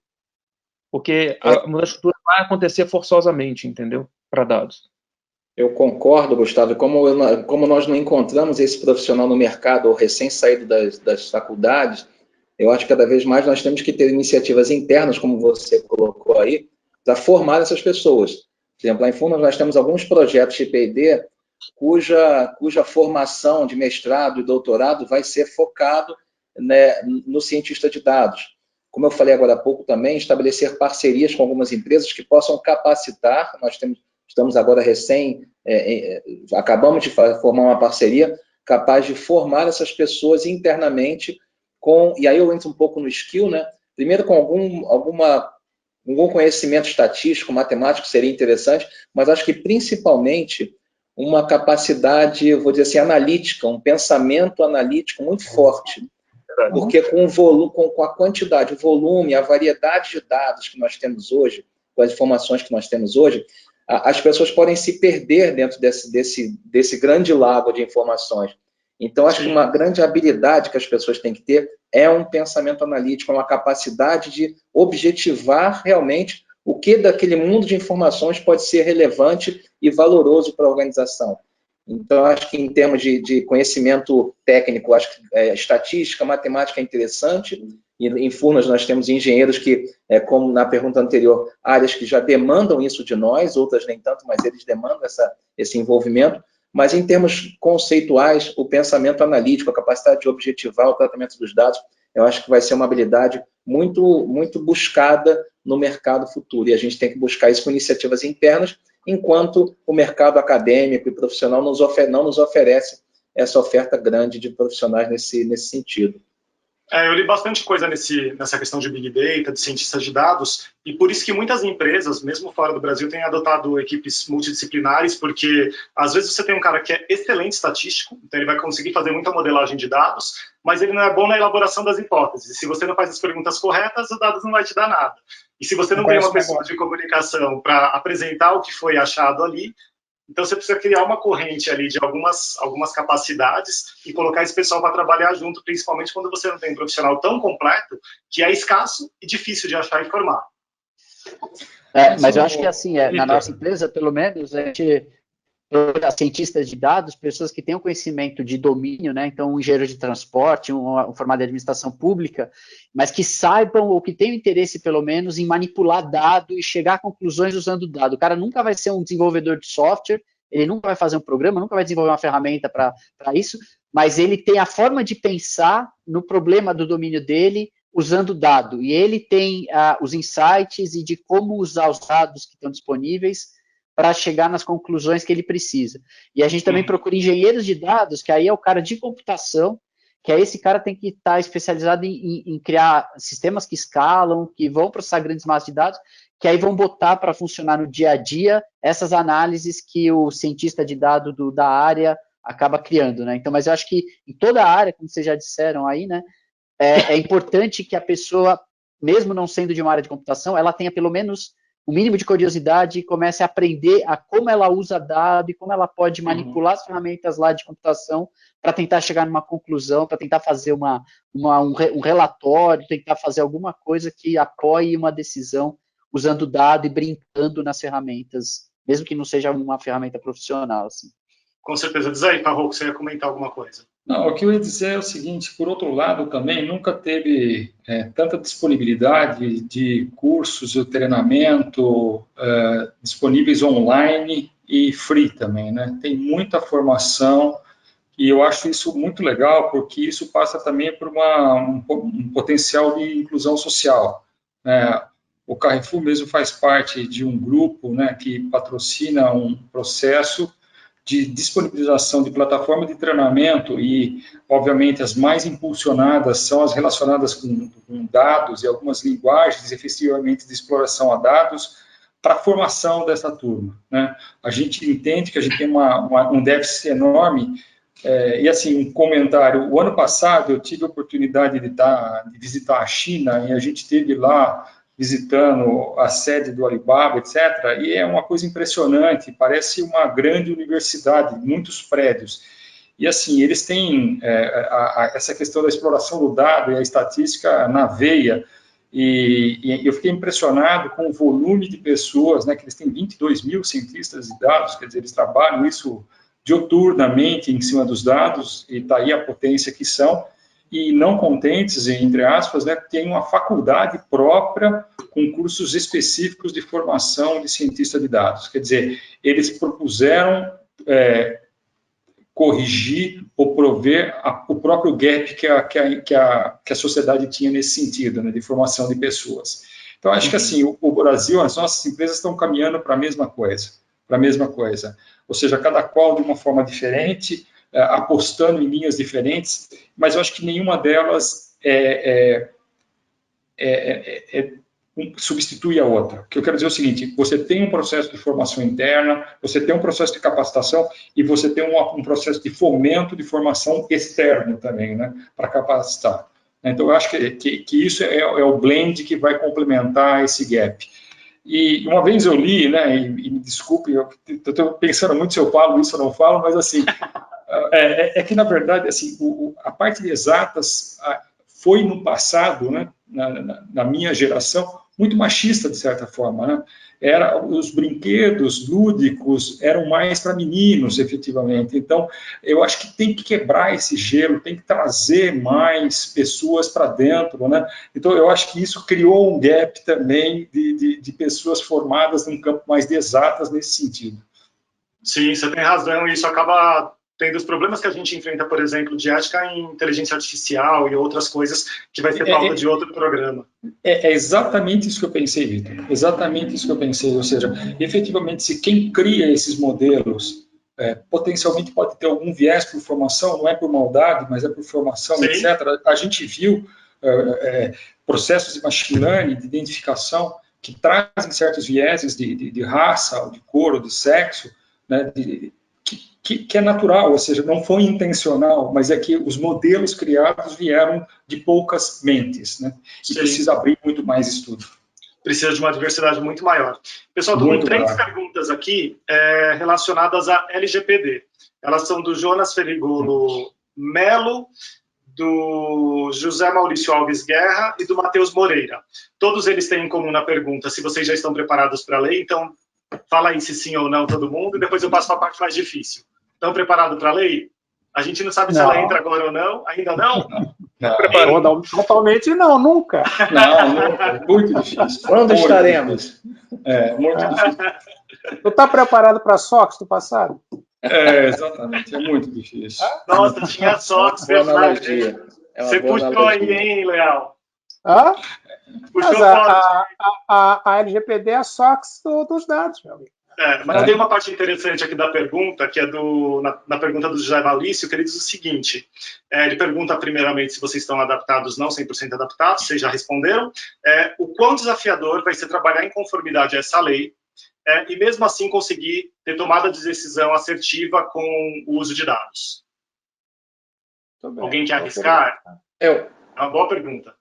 Porque a mudança de cultura vai acontecer forçosamente, entendeu? Para dados. Eu concordo, Gustavo. Como nós não encontramos esse profissional no mercado ou recém-saído das faculdades, eu acho que cada vez mais nós temos que ter iniciativas internas, como você colocou aí, para formar essas pessoas. Por exemplo, lá em Furnas nós temos alguns projetos de P&D cuja formação de mestrado e doutorado vai ser focado, né, no cientista de dados. Como eu falei agora há pouco também, estabelecer parcerias com algumas empresas que possam capacitar. Estamos agora acabamos de formar uma parceria capaz de formar essas pessoas internamente e aí eu entro um pouco no skill, né? Primeiro com algum conhecimento estatístico, matemático seria interessante, mas acho que principalmente uma capacidade, eu vou dizer assim, analítica, um pensamento analítico muito forte. Porque com a quantidade, o volume, a variedade de dados que nós temos hoje, com as informações que nós temos hoje, as pessoas podem se perder dentro desse grande lago de informações. Então, acho que uma grande habilidade que as pessoas têm que ter é um pensamento analítico, uma capacidade de objetivar realmente o que daquele mundo de informações pode ser relevante e valoroso para a organização. Então, acho que em termos de conhecimento técnico, acho que estatística, matemática é interessante. E em Furnas nós temos engenheiros que, como na pergunta anterior, áreas que já demandam isso de nós, outras nem tanto, mas eles demandam esse envolvimento. Mas em termos conceituais, o pensamento analítico, a capacidade de objetivar o tratamento dos dados, eu acho que vai ser uma habilidade muito, muito buscada no mercado futuro. E a gente tem que buscar isso com iniciativas internas, enquanto o mercado acadêmico e profissional não nos oferece essa oferta grande de profissionais nesse sentido. Eu li bastante coisa nessa questão de Big Data, de cientistas de dados, e por isso que muitas empresas, mesmo fora do Brasil, têm adotado equipes multidisciplinares, porque às vezes você tem um cara que é excelente estatístico, então ele vai conseguir fazer muita modelagem de dados, mas ele não é bom na elaboração das hipóteses. Se você não faz as perguntas corretas, os dados não vai te dar nada. E se você não tem uma pessoa de comunicação para apresentar o que foi achado ali, então você precisa criar uma corrente ali de algumas capacidades e colocar esse pessoal para trabalhar junto, principalmente quando você não tem um profissional tão completo que é escasso e difícil de achar e formar. Mas eu acho que assim, na nossa empresa, pelo menos, a gente cientistas de dados, pessoas que tenham conhecimento de domínio, né? Então, um engenheiro de transporte, um formado em administração pública, mas que saibam ou que tenham interesse, pelo menos, em manipular dado e chegar a conclusões usando dado. O cara nunca vai ser um desenvolvedor de software, ele nunca vai fazer um programa, nunca vai desenvolver uma ferramenta para isso, mas ele tem a forma de pensar no problema do domínio dele usando dado. E ele tem os insights e de como usar os dados que estão disponíveis para chegar nas conclusões que ele precisa. E a gente também procura engenheiros de dados, que aí é o cara de computação, que aí esse cara tem que estar especializado em criar sistemas que escalam, que vão processar grandes massas de dados, que aí vão botar para funcionar no dia a dia essas análises que o cientista de dados da área acaba criando, né? Então, mas eu acho que em toda a área, como vocês já disseram aí, né, é importante que a pessoa, mesmo não sendo de uma área de computação, ela tenha pelo menos o mínimo de curiosidade e comece a aprender a como ela usa dado e como ela pode manipular as ferramentas lá de computação para tentar chegar numa conclusão, para tentar fazer um relatório, tentar fazer alguma coisa que apoie uma decisão usando dado e brincando nas ferramentas, mesmo que não seja uma ferramenta profissional, assim. Com certeza. Diz aí, Farroco, você ia comentar alguma coisa. Não, o que eu ia dizer é o seguinte, por outro lado também, nunca teve tanta disponibilidade de cursos de treinamento disponíveis online e free também, né? Tem muita formação e eu acho isso muito legal, porque isso passa também por um potencial de inclusão social, né? O Carrefour mesmo faz parte de um grupo, né, que patrocina um processo de disponibilização de plataforma de treinamento e, obviamente, as mais impulsionadas são as relacionadas com dados e algumas linguagens, efetivamente, de exploração a dados para a formação dessa turma, né? A gente entende que a gente tem um déficit enorme e, assim, um comentário. O ano passado, eu tive a oportunidade de visitar a China e a gente esteve lá visitando a sede do Alibaba, etc., e é uma coisa impressionante, parece uma grande universidade, muitos prédios. E, assim, eles têm essa questão da exploração do dado e a estatística na veia, e eu fiquei impressionado com o volume de pessoas, né, que eles têm 22 mil cientistas de dados, quer dizer, eles trabalham isso dioturnamente em cima dos dados, e está aí a potência que são, e não contentes, entre aspas, né, tem uma faculdade própria com cursos específicos de formação de cientista de dados. Quer dizer, eles propuseram corrigir ou prover o próprio gap que a sociedade tinha nesse sentido, né, de formação de pessoas. Então, acho que assim, o Brasil, as nossas empresas estão caminhando para a mesma coisa, ou seja, cada qual de uma forma diferente, apostando em linhas diferentes, mas eu acho que nenhuma delas substitui a outra. O que eu quero dizer é o seguinte: você tem um processo de formação interna, você tem um processo de capacitação e você tem um processo de fomento de formação externo também, né, para capacitar. Então, eu acho que isso é o blend que vai complementar esse gap. E uma vez eu li, né, e me desculpe, eu estou pensando muito se eu falo isso ou não falo, mas assim, é que na verdade, assim, a parte de exatas foi no passado, né, na minha geração, muito machista de certa forma, né? Os brinquedos lúdicos eram mais para meninos, efetivamente. Então, eu acho que tem que quebrar esse gelo, tem que trazer mais pessoas para dentro, né? Então, eu acho que isso criou um gap também de pessoas formadas num campo mais de exatas nesse sentido. Sim, você tem razão, e isso acaba tendo os problemas que a gente enfrenta, por exemplo, de ética em inteligência artificial e outras coisas que vai ser pauta de outro programa. É exatamente isso que eu pensei, Vitor. Exatamente isso que eu pensei. Ou seja, efetivamente, se quem cria esses modelos potencialmente pode ter algum viés por formação, não é por maldade, mas é por formação, sim, etc. A gente viu processos de machine learning, de identificação, que trazem certos vieses de raça, de cor, de sexo, né, que é natural, ou seja, não foi intencional, mas é que os modelos criados vieram de poucas mentes, né? E sim, precisa abrir muito mais estudo. Precisa de uma diversidade muito maior. Pessoal, estou com 3 perguntas aqui relacionadas à LGPD. Elas são do Jonas Ferigolo Melo, do José Maurício Alves Guerra e do Matheus Moreira. Todos eles têm em comum na pergunta se vocês já estão preparados para a lei, então fala aí se sim ou não todo mundo, e depois eu passo para a parte mais difícil. Estão preparados para a lei? A gente não sabe se ela entra agora ou não. Ainda não? Não, totalmente não, nunca. Não, muito difícil. Quando estaremos? Muito difícil. Tu está preparado para a SOX do passado? Exatamente, é muito difícil. Nossa, tinha SOX, verdade. Você puxou aí, hein, Leal? Hã? Mas a LGPD é a SOX dos dados, meu amigo. Mas tem uma parte interessante aqui da pergunta, que é na pergunta do José Maurício, que ele diz o seguinte, ele pergunta primeiramente se vocês estão adaptados, não 100% adaptados, vocês já responderam, o quão desafiador vai ser trabalhar em conformidade a essa lei, e mesmo assim conseguir ter tomada de decisão assertiva com o uso de dados. Alguém quer arriscar? É uma boa pergunta.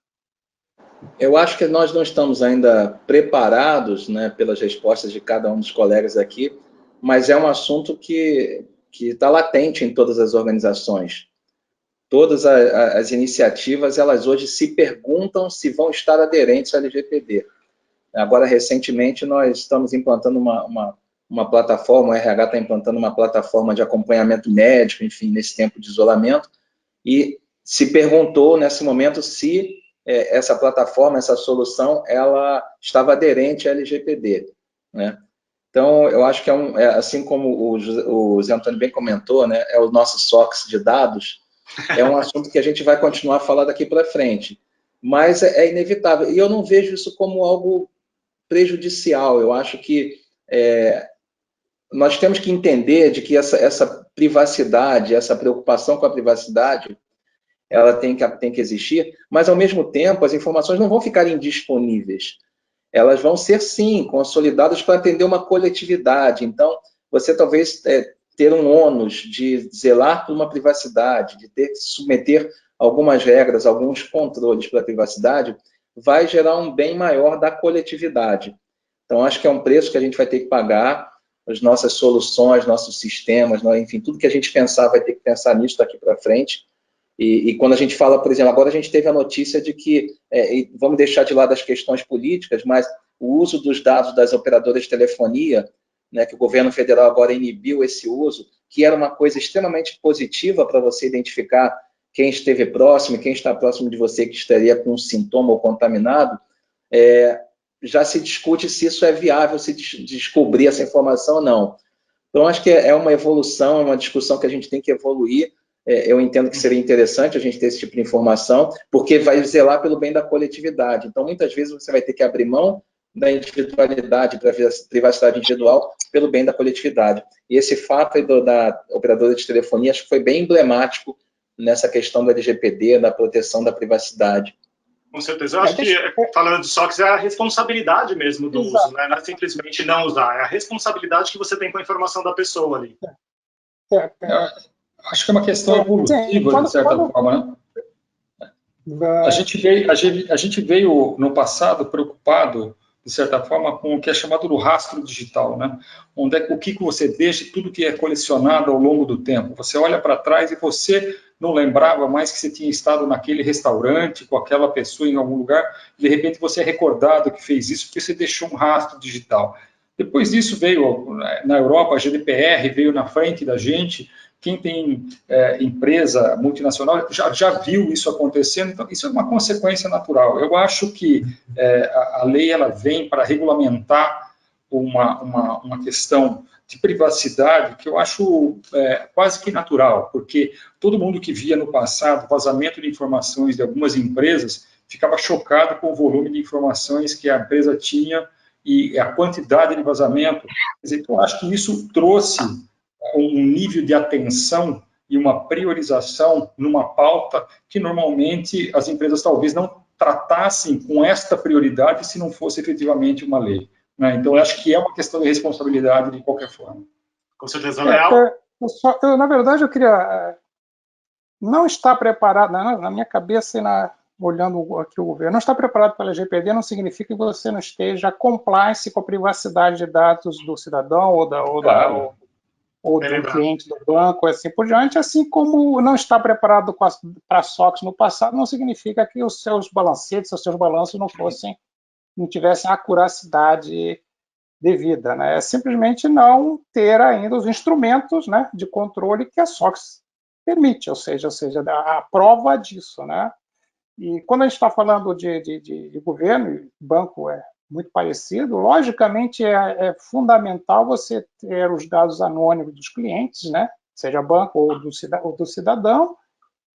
Eu acho que nós não estamos ainda preparados, né, pelas respostas de cada um dos colegas aqui, mas é um assunto que está latente em todas as organizações. Todas as iniciativas, elas hoje se perguntam se vão estar aderentes à LGPD. Agora, recentemente, nós estamos implantando uma uma plataforma, o RH está implantando uma plataforma de acompanhamento médico, enfim, nesse tempo de isolamento, e se perguntou, nesse momento, se essa plataforma, essa solução, ela estava aderente à LGPD, né? Então, eu acho que assim como o Zé Antônio bem comentou, né, é o nosso SOX de dados, é um assunto que a gente vai continuar a falar daqui para frente, mas é inevitável, e eu não vejo isso como algo prejudicial. Eu acho que nós temos que entender de que essa privacidade, essa preocupação com a privacidade, ela tem que existir, mas, ao mesmo tempo, as informações não vão ficar indisponíveis. Elas vão ser, sim, consolidadas para atender uma coletividade. Então, você talvez ter um ônus de zelar por uma privacidade, de ter que submeter algumas regras, alguns controles para a privacidade, vai gerar um bem maior da coletividade. Então, acho que é um preço que a gente vai ter que pagar, as nossas soluções, nossos sistemas, enfim, tudo que a gente pensar vai ter que pensar nisso daqui para frente. E quando a gente fala, por exemplo, agora a gente teve a notícia de que, vamos deixar de lado as questões políticas, mas o uso dos dados das operadoras de telefonia, né, que o governo federal agora inibiu esse uso, que era uma coisa extremamente positiva para você identificar quem esteve próximo, quem está próximo de você que estaria com um sintoma ou contaminado, já se discute se isso é viável, se descobrir essa informação ou não. Então, acho que é uma evolução, é uma discussão que a gente tem que evoluir. Eu entendo que seria interessante a gente ter esse tipo de informação, porque vai zelar pelo bem da coletividade. Então, muitas vezes, você vai ter que abrir mão da individualidade, da privacidade individual, pelo bem da coletividade. E esse fato aí da operadora de telefonia, acho que foi bem emblemático nessa questão da LGPD, da proteção da privacidade. Com certeza. Eu acho que, falando de SOX, é a responsabilidade mesmo do uso, né? Não é simplesmente não usar, é a responsabilidade que você tem com a informação da pessoa ali. Acho que é uma questão evolutiva, de certa forma, né? A gente veio no passado preocupado, de certa forma, com o que é chamado do rastro digital, né? Onde o que você deixa, tudo que é colecionado ao longo do tempo. Você olha para trás e você não lembrava mais que você tinha estado naquele restaurante com aquela pessoa em algum lugar, e de repente você é recordado que fez isso porque você deixou um rastro digital. Depois disso veio, na Europa, a GDPR veio na frente da gente. Quem tem empresa multinacional já viu isso acontecendo, então isso é uma consequência natural. Eu acho que a lei ela vem para regulamentar uma questão de privacidade que eu acho quase que natural, porque todo mundo que via no passado vazamento de informações de algumas empresas ficava chocado com o volume de informações que a empresa tinha e a quantidade de vazamento. Quer dizer, eu acho que isso trouxe um nível de atenção e uma priorização numa pauta que normalmente as empresas talvez não tratassem com esta prioridade se não fosse efetivamente uma lei, né? Então, eu acho que é uma questão de responsabilidade de qualquer forma. Com certeza, Leal. Na verdade, eu queria não estar preparado, na minha cabeça e olhando aqui o governo, não estar preparado para a LGPD não significa que você não esteja compliance com a privacidade de dados do cidadão ou do cliente do banco, assim por diante, assim como não estar preparado para SOX no passado não significa que os seus balancetes, os seus balanços não tivessem a acuracidade devida, né? É simplesmente não ter ainda os instrumentos, né, de controle que a SOX permite, ou seja, a prova disso, né? E quando a gente está falando de governo, e banco é muito parecido, logicamente é fundamental você ter os dados anônimos dos clientes, né? Seja banco ou do cidadão,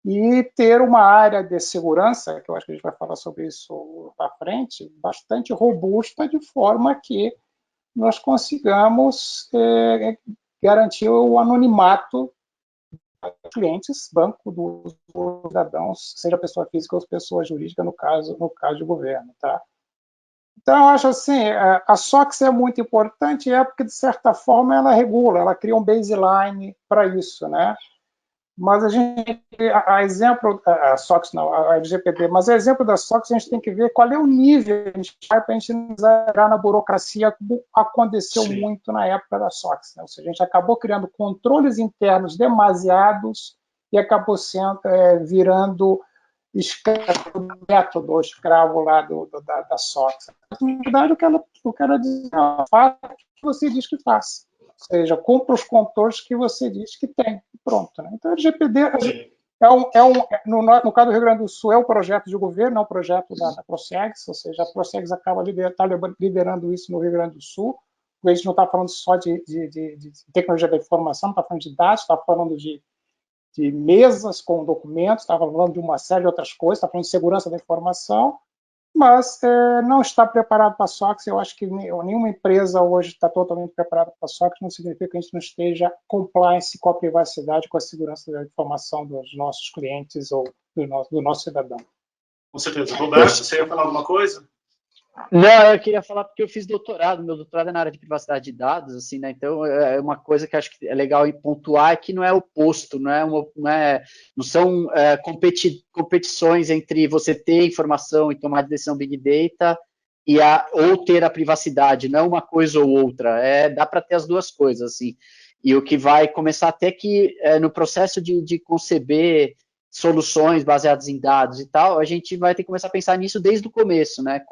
e ter uma área de segurança, que eu acho que a gente vai falar sobre isso à frente, bastante robusta, de forma que nós consigamos garantir o anonimato dos clientes, banco dos cidadãos, seja pessoa física ou pessoa jurídica, no caso de governo, tá? Então, eu acho assim, a SOX é muito importante, porque, de certa forma, ela regula, ela cria um baseline para isso, né? Mas a SOX não, a LGPD, mas a exemplo da SOX, a gente tem que ver qual é o nível que a gente vai para a gente não exagerar na burocracia, como aconteceu Sim. muito na época da SOX, né? Ou seja, a gente acabou criando controles internos demasiados e acabou virando método escravo lá da SOX. Na verdade, eu quero dizer, faça o que você diz que faça. Ou seja, cumpra os controles que você diz que tem. Pronto. Né? Então, o LGPD no caso do Rio Grande do Sul, é um projeto de governo, é um projeto da Procegs, ou seja, a Procegs acaba liderando isso no Rio Grande do Sul. A gente não está falando só de tecnologia da informação, não está falando de dados, está falando de mesas com documentos, está falando de uma série de outras coisas, está falando de segurança da informação, mas não está preparado para a SOX. Eu acho que nenhuma empresa hoje está totalmente preparada para a SOX, não significa que a gente não esteja compliance com a privacidade, com a segurança da informação dos nossos clientes ou do nosso cidadão. Com certeza. Roberto, você ia falar alguma coisa? Não, eu queria falar porque eu fiz doutorado, meu doutorado é na área de privacidade de dados, assim, né? Então é uma coisa que acho que é legal em pontuar, é que não é oposto, não são competições entre você ter informação e tomar decisão Big Data ou ter a privacidade, não é uma coisa ou outra, dá para ter as duas coisas, assim. E o que vai começar até que no processo de conceber soluções baseadas em dados e tal, a gente vai ter que começar a pensar nisso desde o começo, né?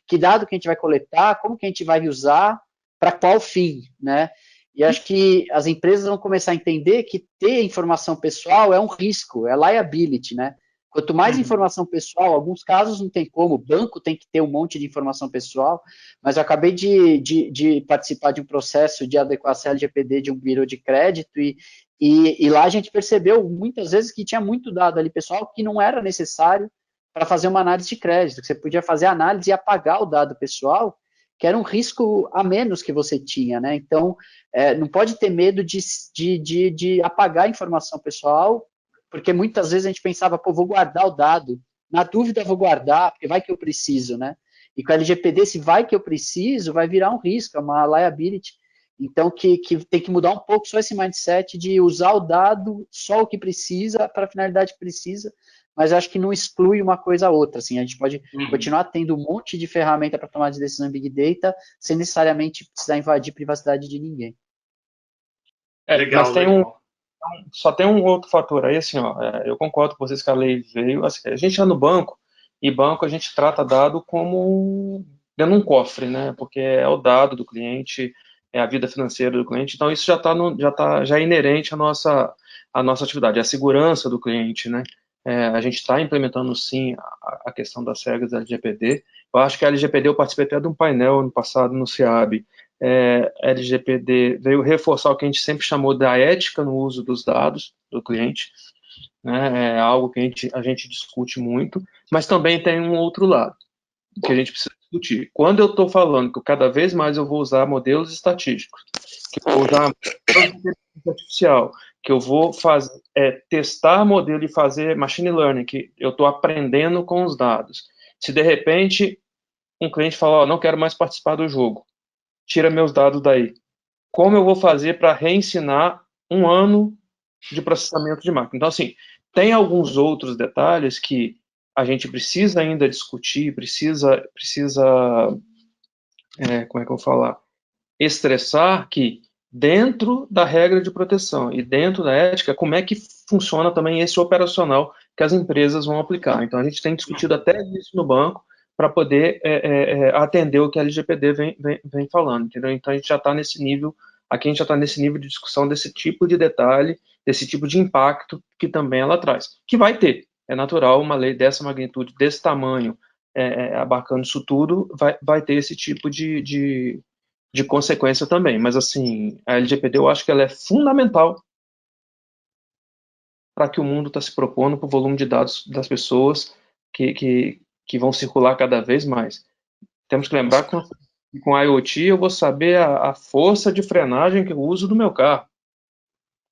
Que dado que a gente vai coletar, como que a gente vai usar, para qual fim, né? E acho que as empresas vão começar a entender que ter informação pessoal é um risco, é liability, né? Quanto mais informação pessoal, alguns casos não tem como, o banco tem que ter um monte de informação pessoal, mas eu acabei de participar de um processo de adequação LGPD de um bureau de crédito e lá a gente percebeu muitas vezes que tinha muito dado ali pessoal que não era necessário para fazer uma análise de crédito, que você podia fazer a análise e apagar o dado pessoal, que era um risco a menos que você tinha, né? Então, não pode ter medo de apagar a informação pessoal, porque muitas vezes a gente pensava, pô, vou guardar o dado, na dúvida vou guardar, porque vai que eu preciso, né? E com a LGPD, se vai que eu preciso, vai virar um risco, é uma liability. Então, que tem que mudar um pouco só esse mindset de usar o dado só o que precisa, para a finalidade que precisa, mas acho que não exclui uma coisa a outra. Assim, a gente pode continuar tendo um monte de ferramenta para tomar de decisão em Big Data, sem necessariamente precisar invadir a privacidade de ninguém. Legal, mas só tem um outro fator aí, assim, ó, eu concordo com vocês que a lei veio, assim, a gente está no banco, e banco a gente trata dado como dentro de um cofre, né, porque é o dado do cliente, é a vida financeira do cliente, então isso já é inerente à nossa atividade, é a segurança do cliente, né, a gente está implementando sim a questão das regras da LGPD. Eu acho que a LGPD, eu participei até de um painel ano passado no CIAB, a LGPD veio reforçar o que a gente sempre chamou da ética no uso dos dados do cliente, né, é algo que a gente discute muito, mas também tem um outro lado que a gente precisa discutir. Quando eu estou falando que cada vez mais eu vou usar modelos estatísticos, que eu vou usar inteligência artificial, que eu vou testar modelo e fazer machine learning, que eu estou aprendendo com os dados. Se de repente um cliente fala, não quero mais participar do jogo, tira meus dados daí. Como eu vou fazer para reensinar um ano de processamento de máquina? Então, assim, tem alguns outros detalhes que a gente precisa ainda discutir, precisa como é que eu vou falar? Estressar que dentro da regra de proteção e dentro da ética, como é que funciona também esse operacional que as empresas vão aplicar. Então, a gente tem discutido até isso no banco para poder atender o que a LGPD vem falando, entendeu? Então, a gente já está nesse nível, aqui a gente já está nesse nível de discussão desse tipo de detalhe, desse tipo de impacto que também ela traz, que vai ter. É natural, uma lei dessa magnitude, desse tamanho, abarcando isso tudo, vai ter esse tipo de consequência também. Mas, assim, a LGPD, eu acho que ela é fundamental para que o mundo está se propondo para o volume de dados das pessoas que vão circular cada vez mais. Temos que lembrar que com a IoT eu vou saber a força de frenagem que eu uso do meu carro.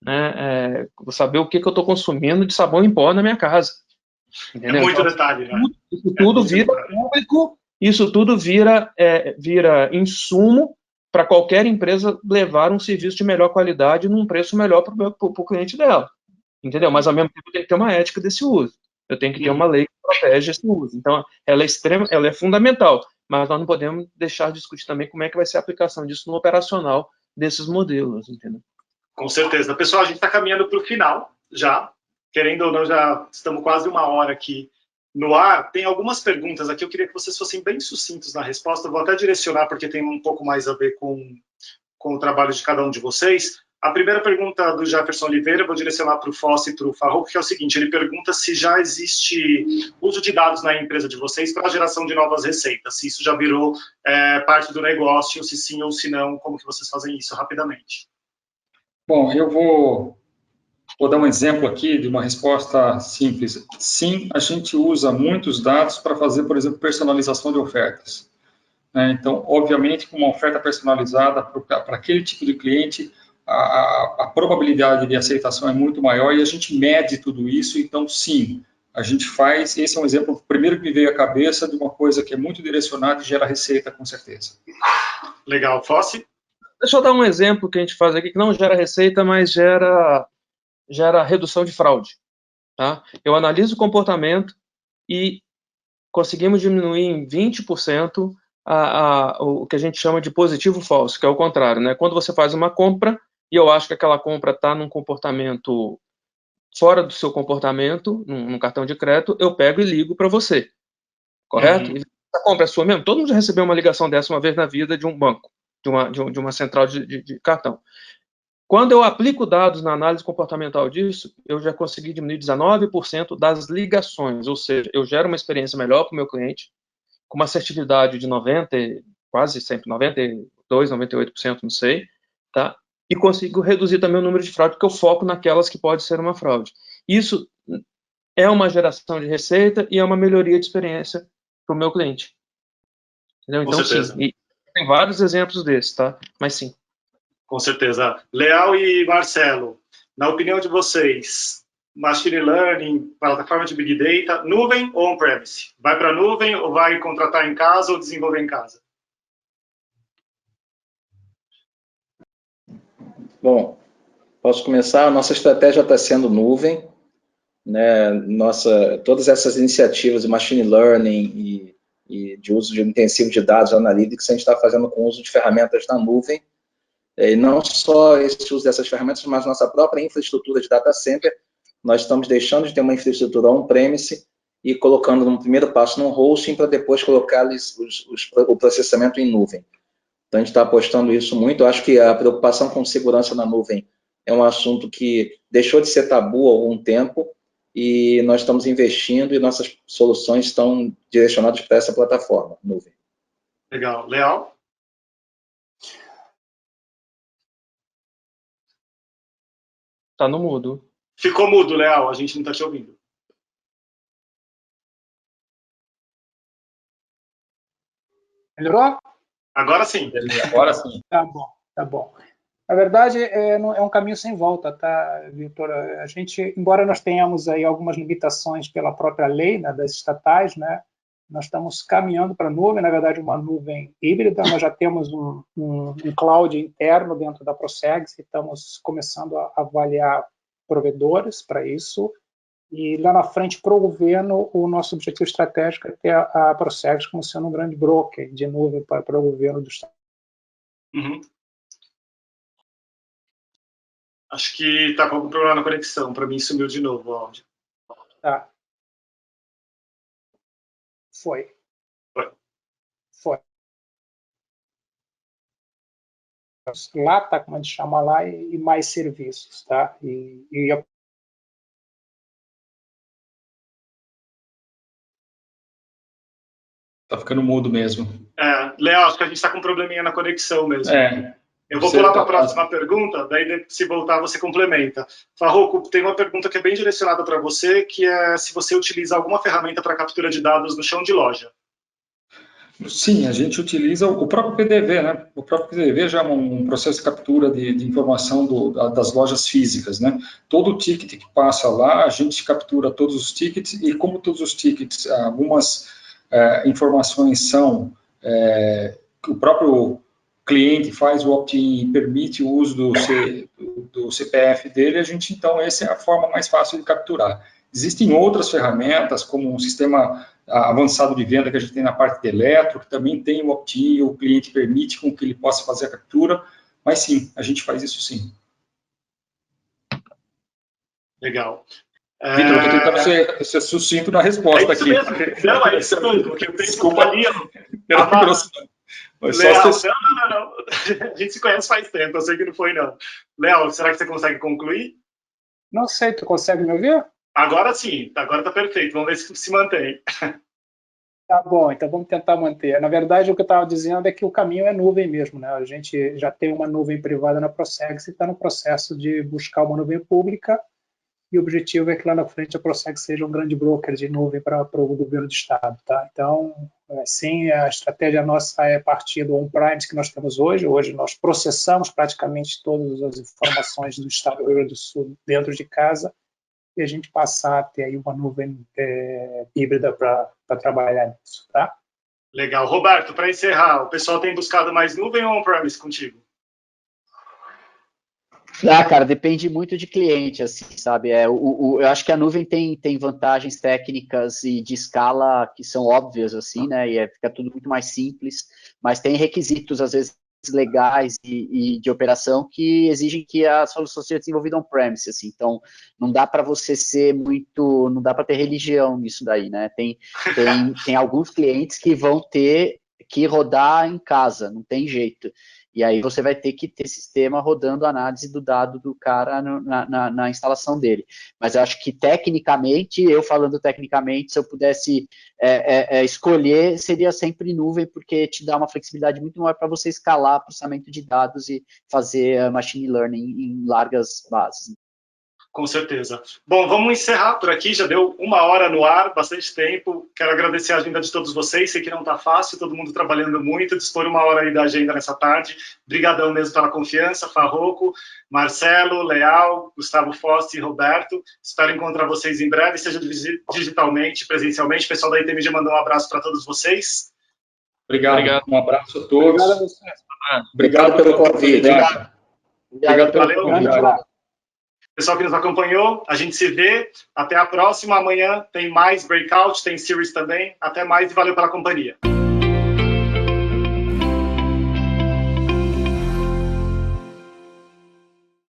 Né? Vou saber o que eu estou consumindo de sabão em pó na minha casa. Entendeu? É muito detalhe, né? Isso tudo vira público, isso tudo vira insumo para qualquer empresa levar um serviço de melhor qualidade num preço melhor para o cliente dela. Entendeu? Mas, ao mesmo tempo, tem que ter uma ética desse uso. Eu tenho que ter uma lei que protege esse uso. Então, ela é fundamental, mas nós não podemos deixar de discutir também como é que vai ser a aplicação disso no operacional desses modelos, entendeu? Com certeza. Pessoal, a gente está caminhando para o final já. Querendo ou não, já estamos quase 1 hora aqui no ar. Tem algumas perguntas aqui, eu queria que vocês fossem bem sucintos na resposta, eu vou até direcionar porque tem um pouco mais a ver com o trabalho de cada um de vocês. A primeira pergunta do Jefferson Oliveira, eu vou direcionar para o Fosse e para o Farrouk, que é o seguinte, ele pergunta se já existe uso de dados na empresa de vocês para a geração de novas receitas, se isso já virou parte do negócio, se sim ou se não, como que vocês fazem isso rapidamente. Bom, eu vou dar um exemplo aqui de uma resposta simples. Sim, a gente usa muitos dados para fazer, por exemplo, personalização de ofertas. Então, obviamente, com uma oferta personalizada para aquele tipo de cliente, a probabilidade de aceitação é muito maior e a gente mede tudo isso. Então, sim, a gente faz. Esse é um exemplo, primeiro que me veio à cabeça, de uma coisa que é muito direcionada e gera receita, com certeza. Legal. Fosse? Deixa eu dar um exemplo que a gente faz aqui, que não gera receita, mas gera redução de fraude. Tá? Eu analiso o comportamento e conseguimos diminuir em 20% o que a gente chama de positivo falso, que é o contrário, né? Quando você faz uma compra e eu acho que aquela compra está num comportamento fora do seu comportamento, num cartão de crédito, eu pego e ligo para você, correto? E a compra é sua mesmo? Todo mundo já recebeu uma ligação dessa uma vez na vida de um banco, de uma central de cartão. Quando eu aplico dados na análise comportamental disso, eu já consegui diminuir 19% das ligações, ou seja, eu gero uma experiência melhor para o meu cliente, com uma assertividade de 90%, quase sempre 92%, 98%, não sei, tá? E consigo reduzir também o número de fraude, porque eu foco naquelas que pode ser uma fraude. Isso é uma geração de receita e é uma melhoria de experiência para o meu cliente. Entendeu? Então, sim, e tem vários exemplos desses, tá? Mas sim. Com certeza. Leal e Marcelo, na opinião de vocês, Machine Learning, plataforma de Big Data, nuvem ou on-premise? Vai para a nuvem ou vai contratar em casa ou desenvolver em casa? Bom, posso começar? A nossa estratégia está sendo nuvem, né? Todas essas iniciativas de Machine Learning e de uso intensivo de dados analytics, a gente está fazendo com o uso de ferramentas na nuvem, e não só esse uso dessas ferramentas, mas nossa própria infraestrutura de data center. Nós estamos deixando de ter uma infraestrutura on-premise e colocando no primeiro passo no hosting para depois colocar o processamento em nuvem. Então, a gente está apostando isso muito. Eu acho que a preocupação com segurança na nuvem é um assunto que deixou de ser tabu há algum tempo e nós estamos investindo e nossas soluções estão direcionadas para essa plataforma, nuvem. Legal. Leal? Tá no mudo. Ficou mudo, Leal, a gente não está te ouvindo. Melhorou? Agora sim. Agora sim. Tá bom, tá bom. Na verdade, é um caminho sem volta, tá, Vitor? A gente, embora nós tenhamos aí algumas limitações pela própria lei, né, das estatais, né, nós estamos caminhando para a nuvem, na verdade, uma nuvem híbrida. Nós já temos um cloud interno dentro da Procegs e estamos começando a avaliar provedores para isso. E lá na frente, para o governo, o nosso objetivo estratégico é ter a Procegs como sendo um grande broker de nuvem para o governo do Estado. Uhum. Acho que está com algum problema na conexão. Para mim, sumiu de novo o áudio. Tá. Foi. Lá está, como a gente chama lá, e mais serviços, tá? Tá ficando mudo mesmo. Léo, acho que a gente está com um probleminha na conexão mesmo. Eu vou pular para a próxima pergunta, daí se voltar você complementa. Farrouk, tem uma pergunta que é bem direcionada para você, que é se você utiliza alguma ferramenta para captura de dados no chão de loja. Sim, a gente utiliza o próprio PDV, né? O próprio PDV já é um processo de captura de informação das lojas físicas, né? Todo ticket que passa lá, a gente captura todos os tickets e como todos os tickets, algumas informações são que o próprio cliente faz o opt-in e permite o uso do CPF dele, então essa é a forma mais fácil de capturar. Existem outras ferramentas, como um sistema avançado de venda que a gente tem na parte de eletro, que também tem o opt-in, o cliente permite com que ele possa fazer a captura, mas sim, a gente faz isso sim. Legal. Vitor, eu estou tentando ser sucinto na resposta aqui. Mesmo. Não, é isso mesmo, porque eu tenho Desculpa, ali, pela grossura. Léo, não. A gente se conhece faz tempo, eu sei que não foi, não. Léo, será que você consegue concluir? Não sei, tu consegue me ouvir? Agora sim, agora tá perfeito. Vamos ver se mantém. Tá bom, então vamos tentar manter. Na verdade, o que eu estava dizendo é que o caminho é nuvem mesmo, né? A gente já tem uma nuvem privada na Procegs e está no processo de buscar uma nuvem pública, e o objetivo é que lá na frente a Procegs seja um grande broker de nuvem para o governo do estado, tá? Então, sim, a estratégia nossa é partir do on-premise que nós temos hoje. Hoje nós processamos praticamente todas as informações do estado do Rio Grande do Sul dentro de casa, e a gente passar a ter aí uma nuvem híbrida para trabalhar nisso, tá? Legal. Roberto, para encerrar, o pessoal tem buscado mais nuvem ou on-premise contigo? Cara, depende muito de cliente, assim, sabe? Eu acho que a nuvem tem vantagens técnicas e de escala que são óbvias, assim, né? E fica tudo muito mais simples, mas tem requisitos, às vezes, legais e de operação que exigem que a solução seja desenvolvida on-premise, assim. Então, não dá para você ser muito, não dá para ter religião nisso daí, né? Tem alguns clientes que vão ter que rodar em casa, não tem jeito. E aí você vai ter que ter sistema rodando a análise do dado do cara na instalação dele. Mas eu acho que tecnicamente, eu falando tecnicamente, se eu pudesse escolher, seria sempre nuvem, porque te dá uma flexibilidade muito maior para você escalar processamento de dados e fazer machine learning em largas bases. Com certeza. Bom, vamos encerrar por aqui, já deu 1 hora no ar, bastante tempo. Quero agradecer a agenda de todos vocês, sei que não está fácil, todo mundo trabalhando muito, dispor 1 hora aí da agenda nessa tarde. Obrigadão mesmo pela confiança, Farroco, Marcelo, Leal, Gustavo Fosse e Roberto. Espero encontrar vocês em breve, seja digitalmente, presencialmente. O pessoal da ITMG mandou um abraço para todos vocês. Obrigado. Um abraço a todos. Obrigado a você. Obrigado pelo convite. Obrigado pelo convite. Pessoal que nos acompanhou, a gente se vê. Até a próxima. Amanhã tem mais breakout, tem series também. Até mais e valeu pela companhia.